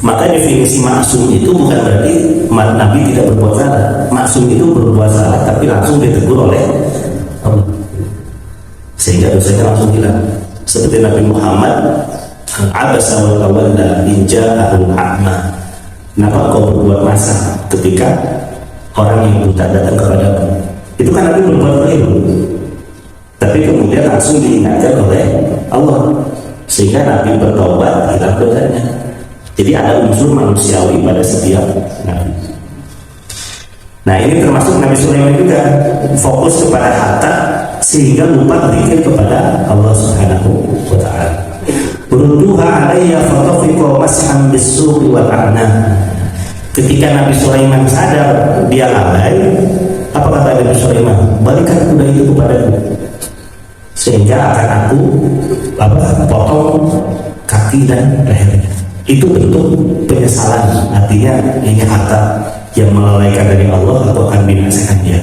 Maka definisi maksum itu bukan berarti Nabi tidak berbuat salah. Maksum itu berbuat salah tapi langsung ditegur oleh Allah, sehingga dosanya langsung hilang. Seperti Nabi Muhammad, abasa wa tawalla in ja'ahul a'ma. Kenapa kau berbuat masa ketika orang yang buta datang kepadamu? Itu kan Nabi berbuat baik, tapi kemudian langsung diingatkan oleh Allah, sehingga Nabi bertobat, hilang dosanya. Jadi ada unsur manusiawi pada setiap Nabi. Nah, ini termasuk Nabi Sulaiman juga, fokus kepada harta sehingga lupa berpikir kepada Allah Subhanahu wa ta'ala. Berduha alayya fatafiqa mas'am bis-suqi wal a'nam. Ketika Nabi Sulaiman sadar dia lalai, apa kata Nabi Sulaiman? Balikan kuda itu kepadaku, sehingga akan aku potong kaki dan lehernya. Itu bentuk penyesalan, artinya ini harta yang melalaikan dari Allah, atau akan binasakan dia.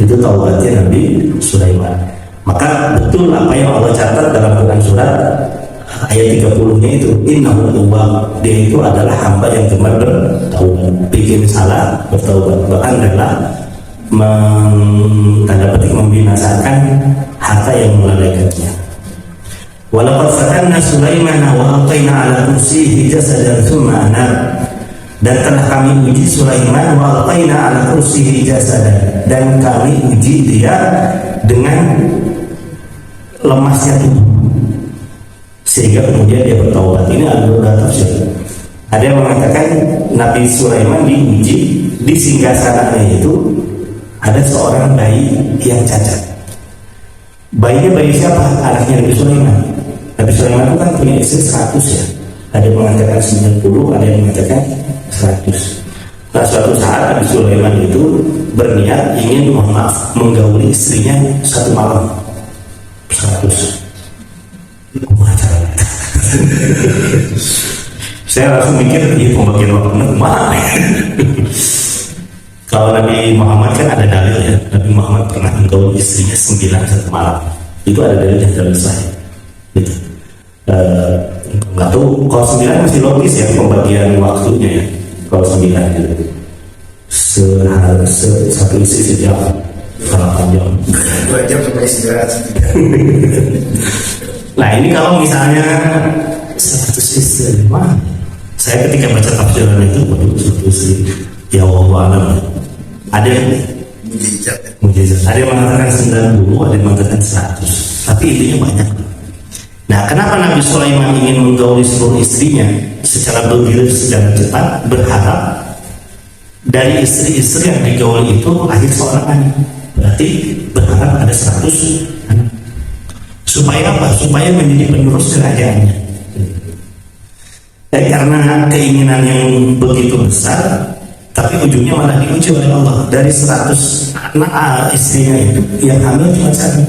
Itu taubatnya Nabi Sulaiman. Maka betul apa yang Allah catat dalam Quran surat ayat 30-nya itu, innahu awwab, dia itu adalah hamba yang gemar bertaubat, bikin salah bertaubat, bahkan adalah tanda petik membinasakan harta yang melalaikannya. Walaqad fatanna Sulaimana wa alqaina ala kursiyihi jasadan thumma anar. Dan telah kami uji Sulaiman wa alqaina ala kursiyihi jasadan, dan kami uji dia dengan lemasnya tubuh sehingga kemudian dia bertaubat. Ini ada beberapa tafsir. Ada yang mengatakan Nabi Sulaiman diuji di singgasananya itu ada seorang bayi yang cacat. Bayinya bayi siapa? Anaknya Nabi Sulaiman. Nabi Sulaiman itu kan punya istri 100 ya. Ada yang mengatakan 90, ada yang mengatakan 100. Nah, suatu saat Nabi Sulaiman itu berniat ingin menggauli istrinya satu malam 100. Saya langsung mikir, ini pembagian waktunya kemana ya? Kalau Nabi Muhammad kan ada dalil ya, Nabi Muhammad pernah menggauli istrinya 9 satu malam. Itu ada dalilnya dalam Sahih. Gitu. Nggak tahu, kalau 9 masih logis ya pembagian waktunya ya. Kalau 9 gitu, satu istri sejam, 8 jam. 2 jam sampai istirahat. Nah, ini kalau misalnya 100 istri, saya ketika baca tafsiran itu, waduh, 100 istri, ya Allah, ada yang mujizat, ada yang mengatakan 90, ada yang mengatakan 100, tapi intinya banyak. Nah, kenapa Nabi Sulaiman ingin menggauli seluruh istrinya secara bergilir, secara cepat, berharap dari istri-istri yang digauli itu lahir seorang anak? Berarti berharap ada 100 anak. Supaya apa? Supaya menjadi penerus kerajaannya. Karena keinginan yang begitu besar, tapi ujungnya malah diuji oleh Allah. Dari 100 anak istrinya itu, yang hamil cuma 1.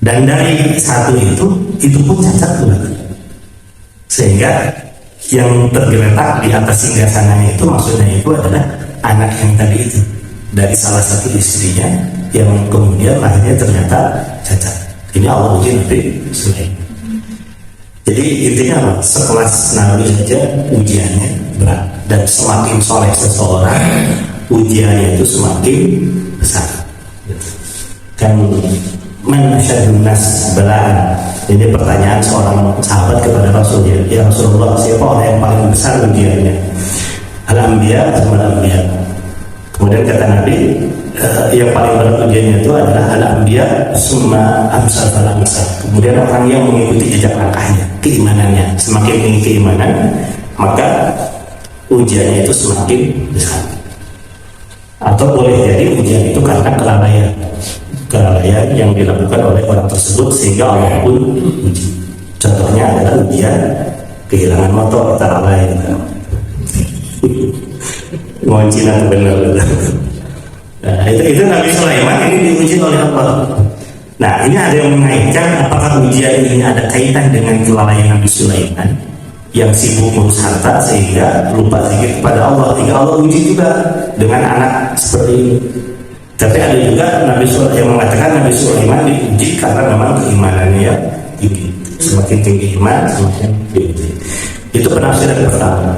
Dan dari 1 itu pun cacat pula. Sehingga yang tergeletak di atas singgasananya itu, maksudnya itu adalah anak yang tadi itu, dari salah satu istrinya yang kemudian lahirnya ternyata cacat. Ini Allah uji Nabi Sulaiman. Jadi intinya apa? Sekelas Nabi saja ujiannya berat, dan semakin soleh seseorang, ujiannya itu semakin besar. Kan man asyadun nas bala'an. Ini pertanyaan seorang sahabat kepada Rasulullah, ya Rasulullah, siapa orang yang paling besar ujiannya? Al-Anbiya sama Al-Anbiya. Kemudian kata Nabi, yang paling berat ujiannya itu adalah Al-Anbiya summa amsal fal-amsal. Kemudian orang yang mengikuti jejak langkahnya, keimanannya. Semakin tinggi keimanan, maka ujiannya itu semakin besar. Atau boleh jadi ujian itu karena kelalaian yang dilakukan oleh orang tersebut sehingga Allah pun uji. Contohnya adalah ujian kehilangan motor, tak lalai. Cina benar. Nah, itu Nabi Sulaiman ini diuji oleh Allah. Nah, ini ada yang mengaitkan apakah ujian ini ada kaitan dengan kelalaian Nabi Sulaiman yang sibuk ngurus harta sehingga lupa zikir kepada Allah, hingga Allah uji juga dengan anak seperti ini. Tapi ada juga Nabi Sulaiman yang mengatakan Nabi Sulaiman diuji karena memang keimanannya tinggi. Semakin tinggi iman, semakin tinggi. Itu penafsiran pertama.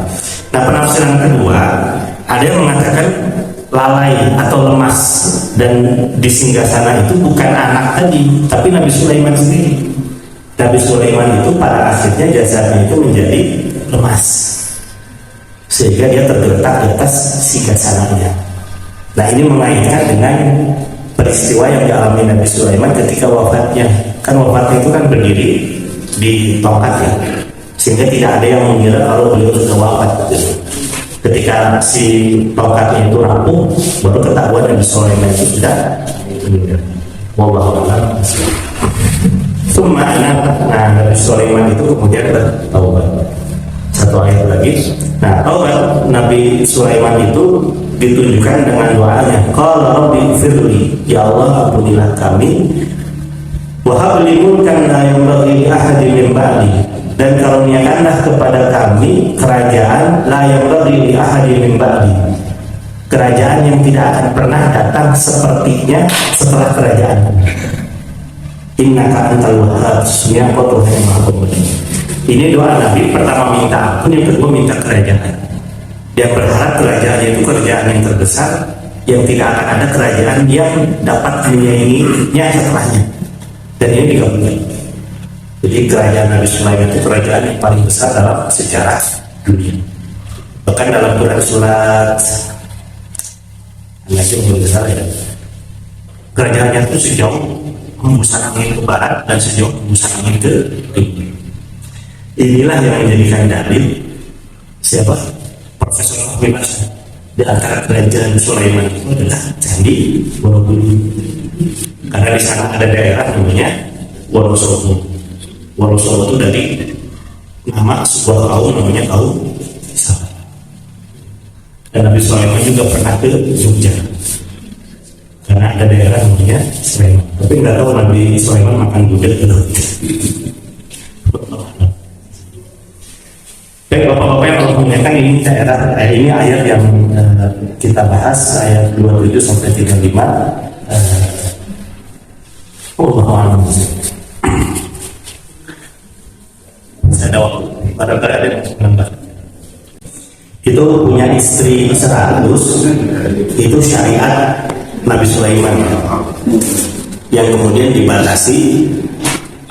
Nah, penafsiran kedua, ada yang mengatakan lalai atau lemas, dan di singgasana itu bukan anak tadi, tapi Nabi Sulaiman sendiri. Nabi Sulaiman itu pada akhirnya jasadnya itu menjadi lemas, sehingga dia tergeletak di atas singgasananya. Nah, ini mengaitkan dengan peristiwa yang dialami Nabi Sulaiman ketika wafatnya. Kan wafatnya itu kan berdiri di tongkat ya, sehingga tidak ada yang mengira kalau beliau sudah wafat. Ketika si tongkatnya itu rapuh, baru ketahuan Nabi Sulaiman itu sudah meninggal. Wallahu a'lam. Nabi Sulaiman itu kemudian bertaubat. Satu ayat lagi. Nah, taubat Nabi Sulaiman itu ditunjukkan dengan doanya, qala rabbi firli, ya Allah ampunilah kami, wa hab li mulkan la yanbaghi li ahadin min ba'di, dan karuniakanlah kepada kami kerajaan la yanbaghi li ahadin min ba'di, kerajaan yang tidak akan pernah datang sepertinya setelah kerajaan. Innaka antal wahhab, sesungguhnya Engkau Tuhan yang Maha Pemberi. Ini doa Nabi, pertama minta ampun, yang kedua minta kerajaan. Dia berharap kerajaan itu kerajaan yang terbesar, yang tidak akan ada kerajaan yang dapat menyainginya setelahnya. Dan ini digabungkan. Jadi kerajaan Nabi Sulaiman itu kerajaan yang paling besar dalam sejarah dunia. Bahkan dalam Quran surat An-Najm besar ya, kerajaannya itu sejauh hembusan angin ke barat dan sejauh hembusan angin ke timur. Inilah yang menjadikan dalil siapa? Profesor Ahmad di antara kerajaan Sulaiman itu adalah Candi Borobudur. Karena di sana ada daerah namanya Wonosobo. Wonosobo itu dari nama sebuah kaum namanya kaum Sabah. Dan Nabi Sulaiman juga pernah ke Jogja. Karena ada daerah namanya Sulaiman. Tapi nggak tahu Nabi Sulaiman makan gudeg atau tidak. Baik Bapak-Bapak yang menggunakan ini daerah, ini ayat yang kita bahas, ayat 27 sampai 35. Allahu'alam. Ada waktu, barangkali ada yang menambah. Itu punya istri 100, itu syariat Nabi Sulaiman yang kemudian dibatasi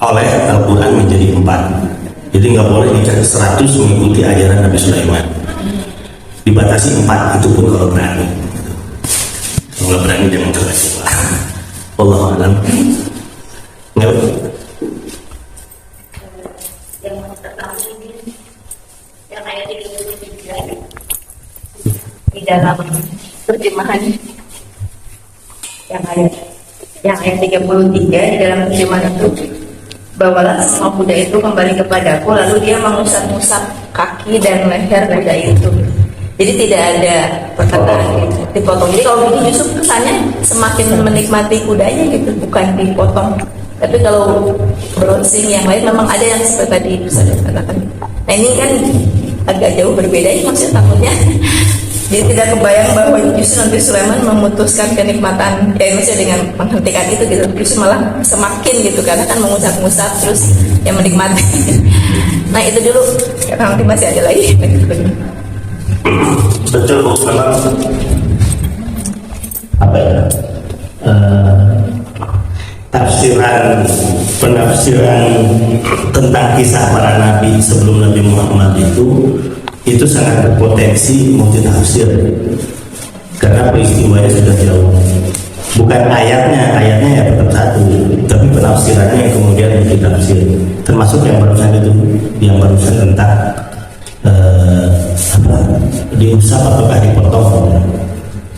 oleh Al-Quran menjadi 4. Jadi nggak boleh nikah 100 mengikuti ajaran Nabi Sulaiman. Dibatasi 4, itu pun kalau berani. Kalau nggak berani jangan coba-coba. Wallahu a'lam. Nggak. Yang ayat 33 di dalam terjemahan yang ayat 33 di dalam terjemahan itu, bawalah semua kuda itu kembali kepadaku, lalu dia mengusap-usap kaki dan leher kuda itu. Jadi tidak ada perkataan dipotong. Jadi kalau begini justru kesannya semakin menikmati kudanya gitu, bukan dipotong. Tapi kalau browsing yang lain memang ada yang seperti tadi saya katakan. Nah ini kan agak jauh berbeda, ini maksudnya takutnya dia tidak kebayang bahwa justru Nabi Sulaiman memutuskan kenikmatan, maksudnya dengan menghentikan itu gitu, justru malah semakin gitu, karena kan mengusap-ngusap terus yang menikmati. Nah itu dulu, nanti masih ada lagi. Betul Bu, memang apa ya, penafsiran tentang kisah para nabi sebelum Nabi Muhammad itu sangat berpotensi multitafsir karena peristiwanya sudah jauh. Bukan ayatnya ya tetap satu, tapi penafsirannya yang kemudian multitafsir. Termasuk yang barusan tentang diusap ataukah dipotong.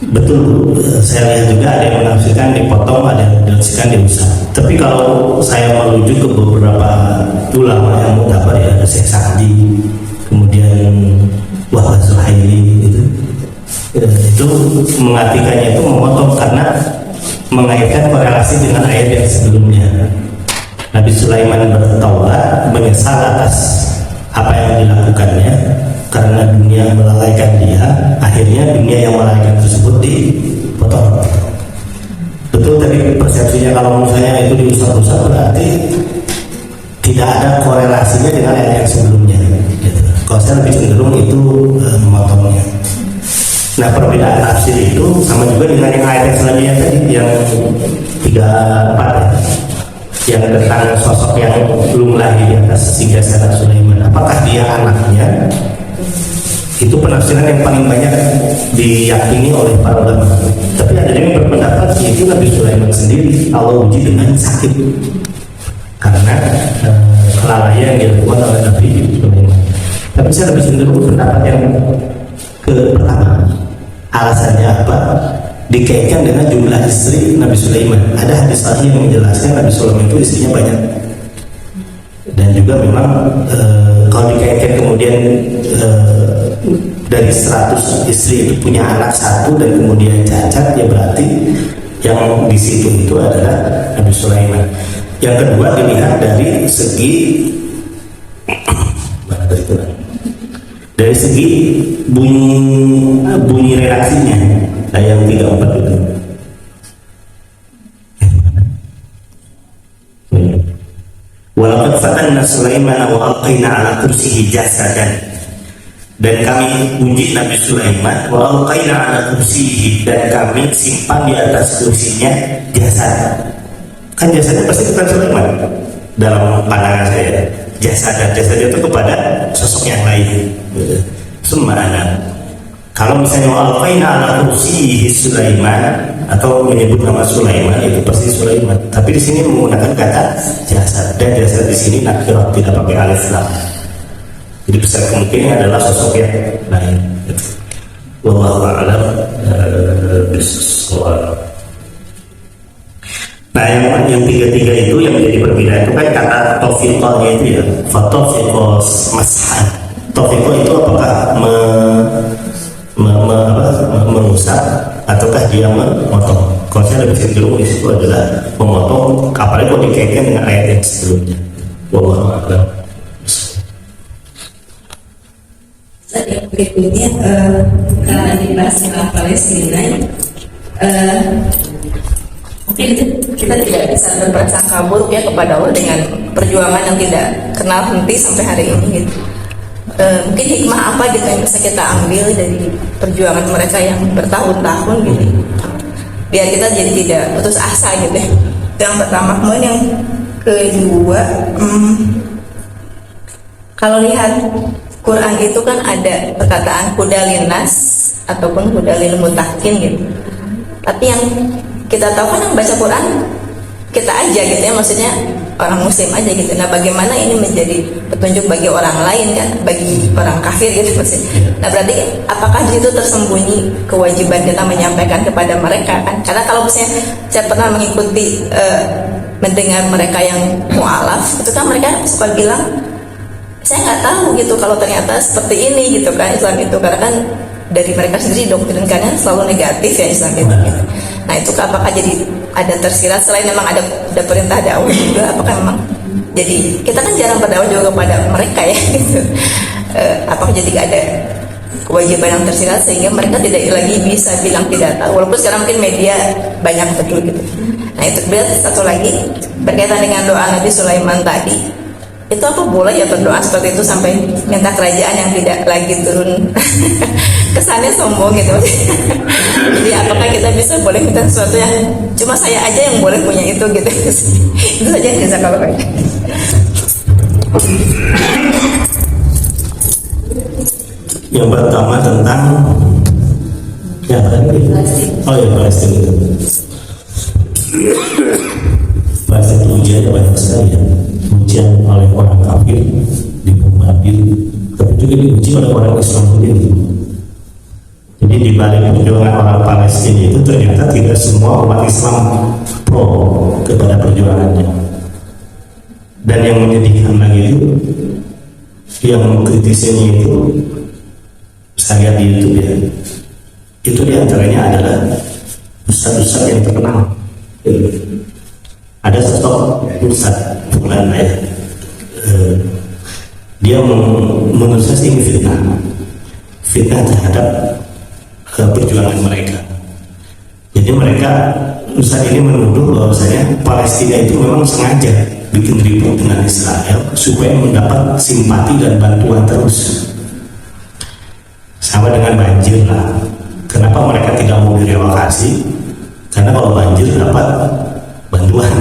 Betul, saya lihat juga ada yang menafsirkan dipotong, ada yang menafsirkan diusap. Tapi kalau saya merujuk ke beberapa ulama yang mutabar ya, ada Syekh Sa'di, kemudian Wahab Zuhaili itu mengartikannya itu memotong karena mengaitkan korelasi dengan ayat yang sebelumnya. Nabi Sulaiman bertaubat, menyesal atas apa yang dilakukannya karena dunia melalaikan dia, akhirnya dunia yang melalaikan tersebut dipotong. Betul tadi persepsinya, kalau misalnya itu diusap-usap berarti tidak ada korelasinya dengan ayat yang sebelumnya. Gitu. Kalau saya lebih cenderung itu memotongnya. Nah, perbedaan tafsir itu sama juga dengan yang ayat yang selanjutnya tadi, yang 34 ya, yang tentang sosok yang belum lahir di atas tiga sahabat Sulaiman. Apakah dia anaknya? Itu penafsiran yang paling banyak diyakini oleh para ulama. Tapi ada yang berpendapat itu Nabi Sulaiman sendiri Allah uji dengan sakit karena kelalaian yang dilakukan oleh Nabi Sulaiman. Tapi saya lebih cenderung pendapat yang pertama. Alasannya apa? Dikaitkan dengan jumlah istri Nabi Sulaiman. Ada hadis sahih yang menjelaskan Nabi Sulaiman itu istrinya banyak. Dan juga memang kalau dikaitkan kemudian dari 100 istri itu punya anak satu dan kemudian cacat, ya berarti yang di situ itu adalah Nabi Sulaiman. Yang kedua dilihat dari segi bunyi redaksinya, yang 34 itu. Walaqad fatanna Sulaiman wa alqaina ala kursihi jasadan. Dan kami uji Nabi Sulaiman wa alqaina ala kursihi, dan kami simpan di atas kursinya jasad. Kan jasadnya pasti bukan Sulaiman dalam pandangan saya. Jasad itu kepada sosok yang lain. Semana. Kalau misalnya alqaina ala kursihi Sulaiman atau menyebut nama Sulaiman, itu pasti Sulaiman. Tapi di sini menggunakan kata jasad, dan jasad di sini nakirah, tidak pakai alif lam. Jadi besar kemungkinan adalah sosok yang lain. Wallahu a'lam bishawab. Nah, yang tiga-tiga itu yang menjadi perbedaan itu kan kata taufiqahnya itu ya, fatofiqos mashan. Taufiqah itu apakah merusak ataukah dia memotong? Kalau saya lebih cenderung di situ adalah memotong, apalagi kalau dikaitkan dengan ayat yang sebelumnya. Wallahu a'lam. Yang berikutnya, karena dibahas tentang Palestina, mungkin kita tidak bisa berprasangka buruk ya kepada Allah dengan perjuangan yang tidak kenal henti sampai hari ini gitu. Mungkin hikmah apa gitu yang bisa kita ambil dari perjuangan mereka yang bertahun-tahun gitu, biar kita jadi tidak putus asa gitu ya. Yang pertama. Kemudian yang kedua, kalau lihat Quran itu kan ada perkataan hudalinas ataupun hudalil mutakin gitu. Tapi yang kita tahu kan yang baca Quran kita aja gitu ya, maksudnya orang muslim aja gitu. Nah, bagaimana ini menjadi petunjuk bagi orang lain kan, bagi orang kafir gitu maksudnya. Nah, berarti apakah di situ tersembunyi kewajiban kita menyampaikan kepada mereka kan? Karena kalau misalnya saya pernah mengikuti mendengar mereka yang mu'alaf, itu kan mereka suka bilang, saya nggak tahu gitu kalau ternyata seperti ini gitu kan Islam itu, karena kan dari mereka sendiri doktrinnya selalu negatif ya Islam itu gitu. Nah, itu apakah jadi ada tersirat selain memang ada perintah dakwah juga, apakah memang jadi kita kan jarang berdakwah juga kepada mereka ya gitu. Apakah jadi ada kewajiban yang tersirat sehingga mereka tidak lagi bisa bilang tidak tahu, walaupun sekarang mungkin media banyak betul gitu. Nah, itu satu lagi berkaitan dengan doa Nabi Sulaiman tadi. Itu apa boleh ya berdoa seperti itu sampai minta kerajaan yang tidak lagi turun? Kesannya sombong gitu. Jadi apakah kita bisa boleh minta sesuatu yang cuma saya aja yang boleh punya itu gitu? Itu saja yang bisa kalau kayak. Yang pertama tentang yang tadi, Palestina itu. Palestina itu ujiannya banyak sekali ya. Ujian oleh orang kafir dibombardir, tapi juga diuji oleh orang Islam sendiri. Jadi di balik perjuangan orang Palestina itu ternyata tidak semua umat Islam pro kepada perjuangannya. Dan yang menyedihkan lagi itu, yang mengkritisinya itu saya lihat di YouTube ya, itu diantaranya adalah ustaz-ustaz yang terkenal. Ada sosok ustaz bukan ya, dia menurut saya ini fitnah terhadap perjuangan mereka. Jadi mereka ustaz ini menuduh bahwasanya Palestina itu memang sengaja bikin ribut dengan Israel supaya mendapat simpati dan bantuan terus. Sama dengan banjir lah. Kenapa mereka tidak mau direlokasi? Karena kalau banjir dapat bantuan.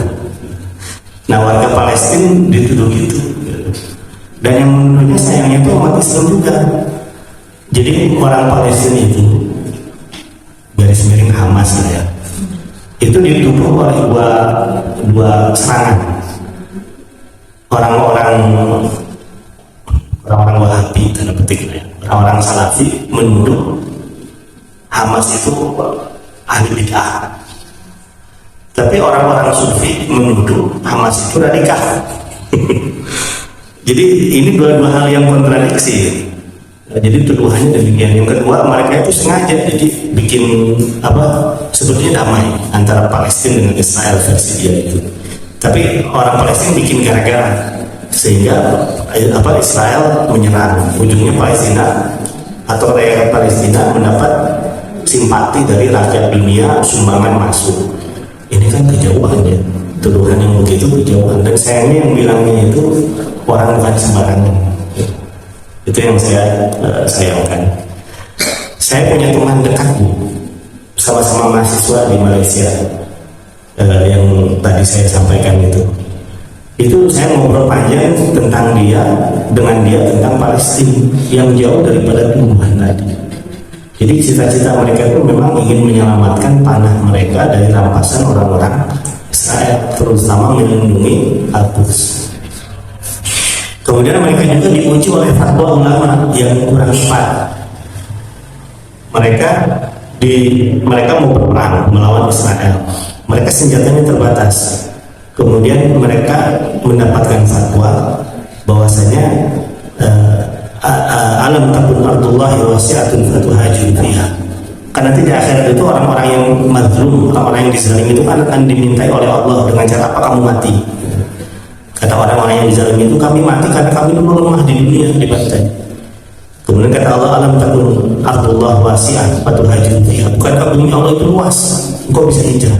Nah, warga Palestina dituduh gitu. Dan yang menurutnya sayangnya itu umat Islam juga. Jadi orang Palestina itu, garis miring Hamas lah ya, itu dituduh oleh dua serangan. Orang-orang Wahabi tanda petik ya, orang Salafi menuduh Hamas itu ahli bid'ah. Tapi orang-orang Sufi menuduh Hamas itu radikal. Jadi ini dua hal yang kontradiksi. Jadi tuduhannya demikian. Yang kedua, mereka itu sengaja jadi bikin sebetulnya damai antara Palestina dengan Israel versi dia itu. Tapi orang Palestina bikin gara-gara sehingga Israel menyerang. Ujungnya Palestina atau rakyat Palestina mendapat simpati dari rakyat dunia, sumbangan masuk. Ini kan kejauhan ya, tuduhan yang begitu kejauhan. Dan sayangnya yang bilangnya itu orang bukan sembarangan. Itu yang saya sayangkan. Saya punya teman dekat Bu, sama-sama mahasiswa di Malaysia, yang tadi saya sampaikan itu saya ngobrol panjang tentang dengan dia tentang Palestina yang jauh daripada tuduhan tadi. Jadi cita-cita mereka itu memang ingin menyelamatkan tanah mereka dari rampasan orang-orang Israel, terutama melindungi Al-Quds. Kemudian mereka juga diuji oleh fatwa ulama yang kurang tepat. Mereka mau berperang melawan Israel. Mereka senjatanya terbatas. Kemudian mereka mendapatkan fatwa bahwasanya alam takun ardullah wasi'atun fatuhajun fiha. Karena nanti di akhirat itu orang-orang yang mazlum, orang-orang yang dizalimi itu akan dimintai oleh Allah dengan cara apa? Kamu mati. Kata orang-orang yang dizalimi itu, kami mati karena kami dulu lemah di dunia, dibantai. Kemudian kata Allah, alam takun ardullah wasi'at fatuhajun fiha. Bukankah bumi Allah itu luas, engkau bisa hijrah.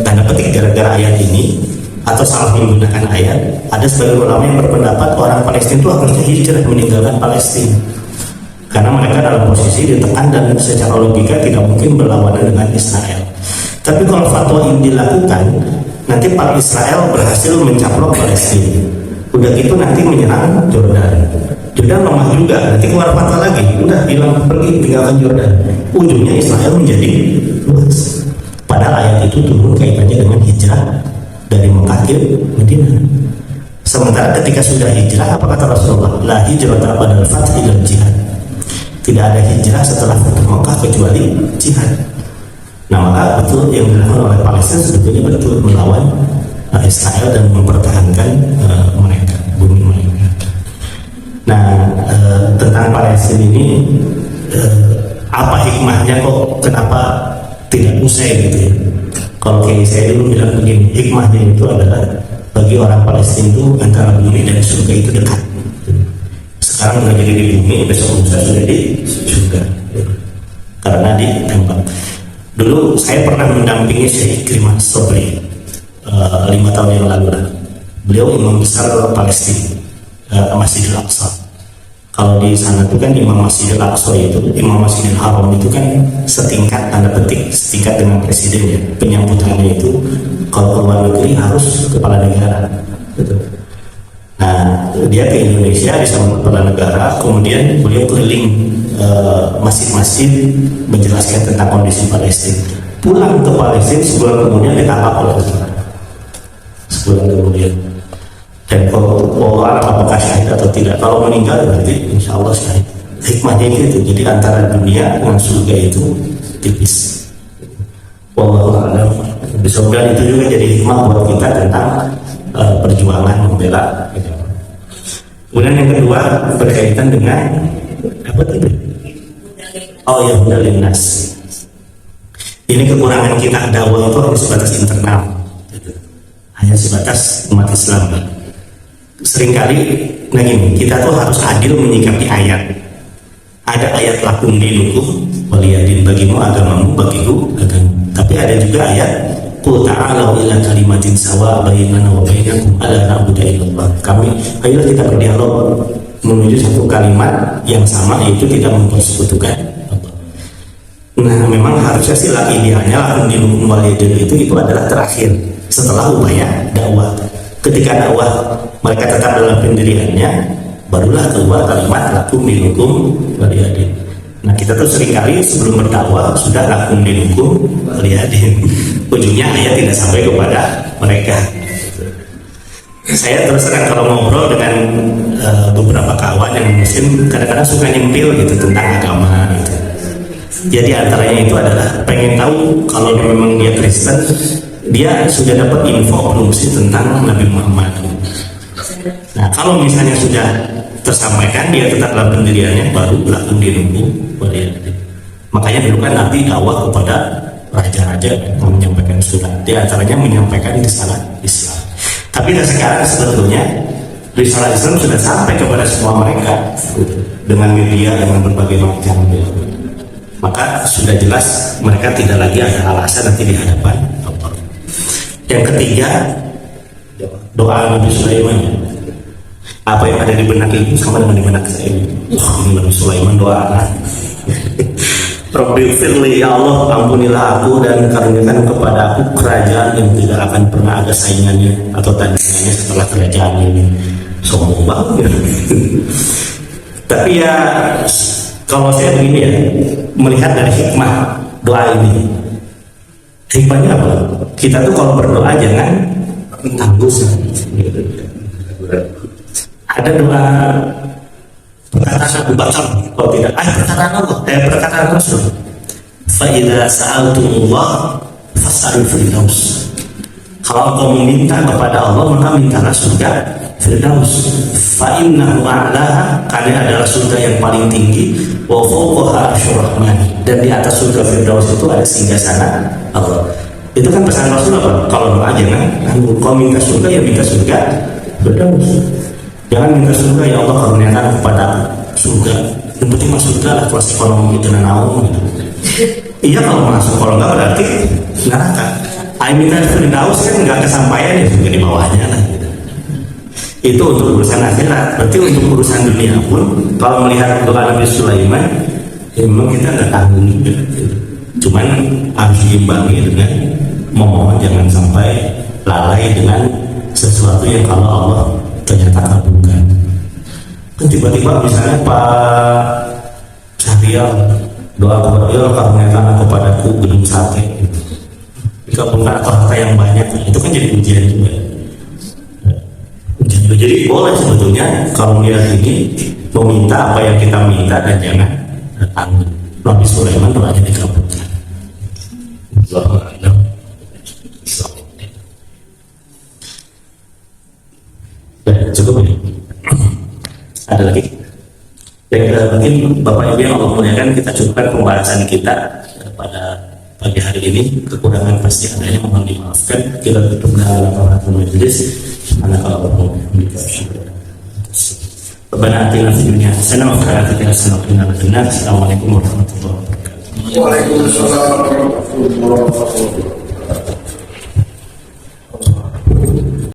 Tanda petik gara-gara ayat ini atau salah menggunakan ayat, ada sebagian ulama yang berpendapat orang Palestina itu harusnya hijrah meninggalkan Palestina karena mereka dalam posisi ditekan dan secara logika tidak mungkin berlawanan dengan Israel. Tapi kalau fatwa ini dilakukan, nanti Pak Israel berhasil mencaplok Palestina, udah gitu nanti menyerang Jordan lemah juga, nanti keluar fatwa lagi, udah hilang, pergi tinggalkan Jordan, ujungnya Israel menjadi luas. Padahal ayat itu turun kaitannya dengan hijrah dari Mekah ke Madinah. Sementara ketika sudah hijrah, apa kata Rasulullah? La hijrah ba'dal fath illa jihad. Tidak ada hijrah setelah Fathu Mekah kecuali jihad. Nah, maka betul yang dilakukan oleh Palestina sebetulnya betul melawan Israel dan mempertahankan mereka, bumi mereka. Nah, tentang Palestina ini apa hikmahnya kok kenapa tidak usai gitu ya? Kalau kayak saya dulu bilang begini, hikmahnya itu adalah bagi orang Palestina itu antara bumi dan surga itu dekat. Sekarang udah jadi di bumi, besok lusa sudah di surga karena ditembak. Dulu saya pernah mendampingi Syekh Ikrimah Sobri 5 tahun yang lalu. Beliau imam besar Palestina, Masjidil Aqsa. Kalau di sana itu kan Imam Masjidil Aqsa itu, Imam Masjidil Haram itu kan setingkat, tanda petik setingkat dengan presidennya. Penyambutannya itu kalau ke luar negeri harus kepala negara gitu. Nah, dia ke Indonesia disambut kepala negara, kemudian beliau keliling masjid-masjid menjelaskan tentang kondisi Palestina. Pulang ke Palestina sebulan kemudian ditangkap oleh tentara. Sebulan kemudian. Dan kalau apakah syahid atau tidak, kalau meninggal berarti insya Allah syahid. Hikmahnya itu, jadi antara dunia dengan surga itu tipis. Wallahu a'lam. Semoga itu juga jadi hikmah buat kita tentang perjuangan membela. Kemudian yang kedua berkaitan dengan apa tadi? Oh ya, hudal nas. Ini kekurangan kita dakwah itu harus sebatas internal, hanya sebatas umat Islam. Seringkali gini, kita tuh harus adil menyikapi ayat. Ada ayat lakum dinukum waliyadin, bagimu agamamu, bagiku agama. Tapi ada juga ayat qul ta'alu ila kalimatin sawa bainana wa bainakum alla na'budu illallah. Ayolah kita berdialog menuju satu kalimat yang sama, yaitu tidak mempersekutukan Allah. Nah, memang harusnya sih idealnya lakum dinukum waliyadin itu adalah terakhir setelah upaya dakwah. Ketika dakwah mereka tetap dalam pendiriannya, barulah keluar kalimat lakum dinukum waliyadin. Nah, kita tuh seringkali sebelum berdakwah sudah lakum dinukum waliyadin. Ujungnya ayat tidak sampai kepada mereka. Saya terus terang kalau ngobrol dengan beberapa kawan yang muslim, kadang-kadang suka nyempil gitu tentang agama gitu. Jadi antaranya itu adalah pengen tahu kalau memang dia Kristen, dia sudah dapat info belum sih tentang Nabi Muhammad. Nah, kalau misalnya sudah tersampaikan, dia tetap dalam pendiriannya, baru lakum dinukum waliyadin. Makanya dulu kan Nabi dakwah kepada raja-raja yang menyampaikan surat, di antaranya menyampaikan risalah Islam. Tapi sekarang sebetulnya risalah Islam sudah sampai kepada semua mereka dengan media, dengan berbagai macam. Maka sudah jelas mereka tidak lagi ada alasan nanti di hadapan Allah. Yang ketiga, doa Nabi Sulaiman. Apa yang ada di benak ibu sama dengan di benak saya. Nabi Sulaiman doa. Rabbi firli, ya Allah ampunilah aku dan karuniakan kepada aku kerajaan yang tidak akan pernah ada saingannya atau tandingannya setelah kerajaan ini. Sombong banget. Tapi ya kalau saya begini ya, melihat dari hikmah doa ini, hikmahnya apa? Kita tuh kalau berdoa jangan tanggus. Ada doa perkataan Abu Bakar, kalau tidak perkataan Allah, perkataan Rasul. Fa idza sa'altumullah fas'alul firdaus. Kalau kau meminta kepada Allah, maka mintalah surga Firdaus. Fa innahu a'laha, karena adalah surga yang paling tinggi, wa fawqaha arsyur rahman, dan di atas surga Firdaus itu ada singgasana Allah. Itu kan pesan Rasul apa? Kalau doa jangan kau minta surga, ya minta surga Firdaus. Jangan minta surga, ya Allah karuniakan kepada surga. Yang penting masuk surga lah, kelas ekonomi itu nanau. Iya kalau masuk, kalau enggak berarti neraka. Ayo minta Firdaus kan nggak kesampaian ya surga di bawahnya lah. Itu untuk urusan akhirat. Berarti untuk urusan dunia pun, kalau melihat doa Nabi Sulaiman, ya memang kita nggak tanggung juga. Cuman harus diimbangi dengan memohon jangan sampai lalai dengan sesuatu yang kalau Allah ternyata kabulkan. Kan tiba-tiba misalnya Pak Syahrial doa kepada Allah karuniakan kepadaku gedung sate, dikabulkan atau harta yang banyak, itu kan jadi ujian juga. Jadi boleh sebetulnya kalau melihat ini meminta apa yang kita minta dan jangan tanggung. Nabi Sulaiman doanya dikabulkan. Cukup ini. Ada lagi? Mungkin Bapak Ibu yang Allah muliakan, kita cukupkan pembahasan kita pada pagi hari ini. Kekurangan pasti adanya, mohon dimaafkan. Kita tutup dengan laporan majelis. Anak Allah Rabbana atina fid dunya hasanah wa fil akhirati hasanah wa qina adzabannar. Assalamualaikum warahmatullahi wabarakatuh. Waalaikumsalam warahmatullahi wabarakatuh.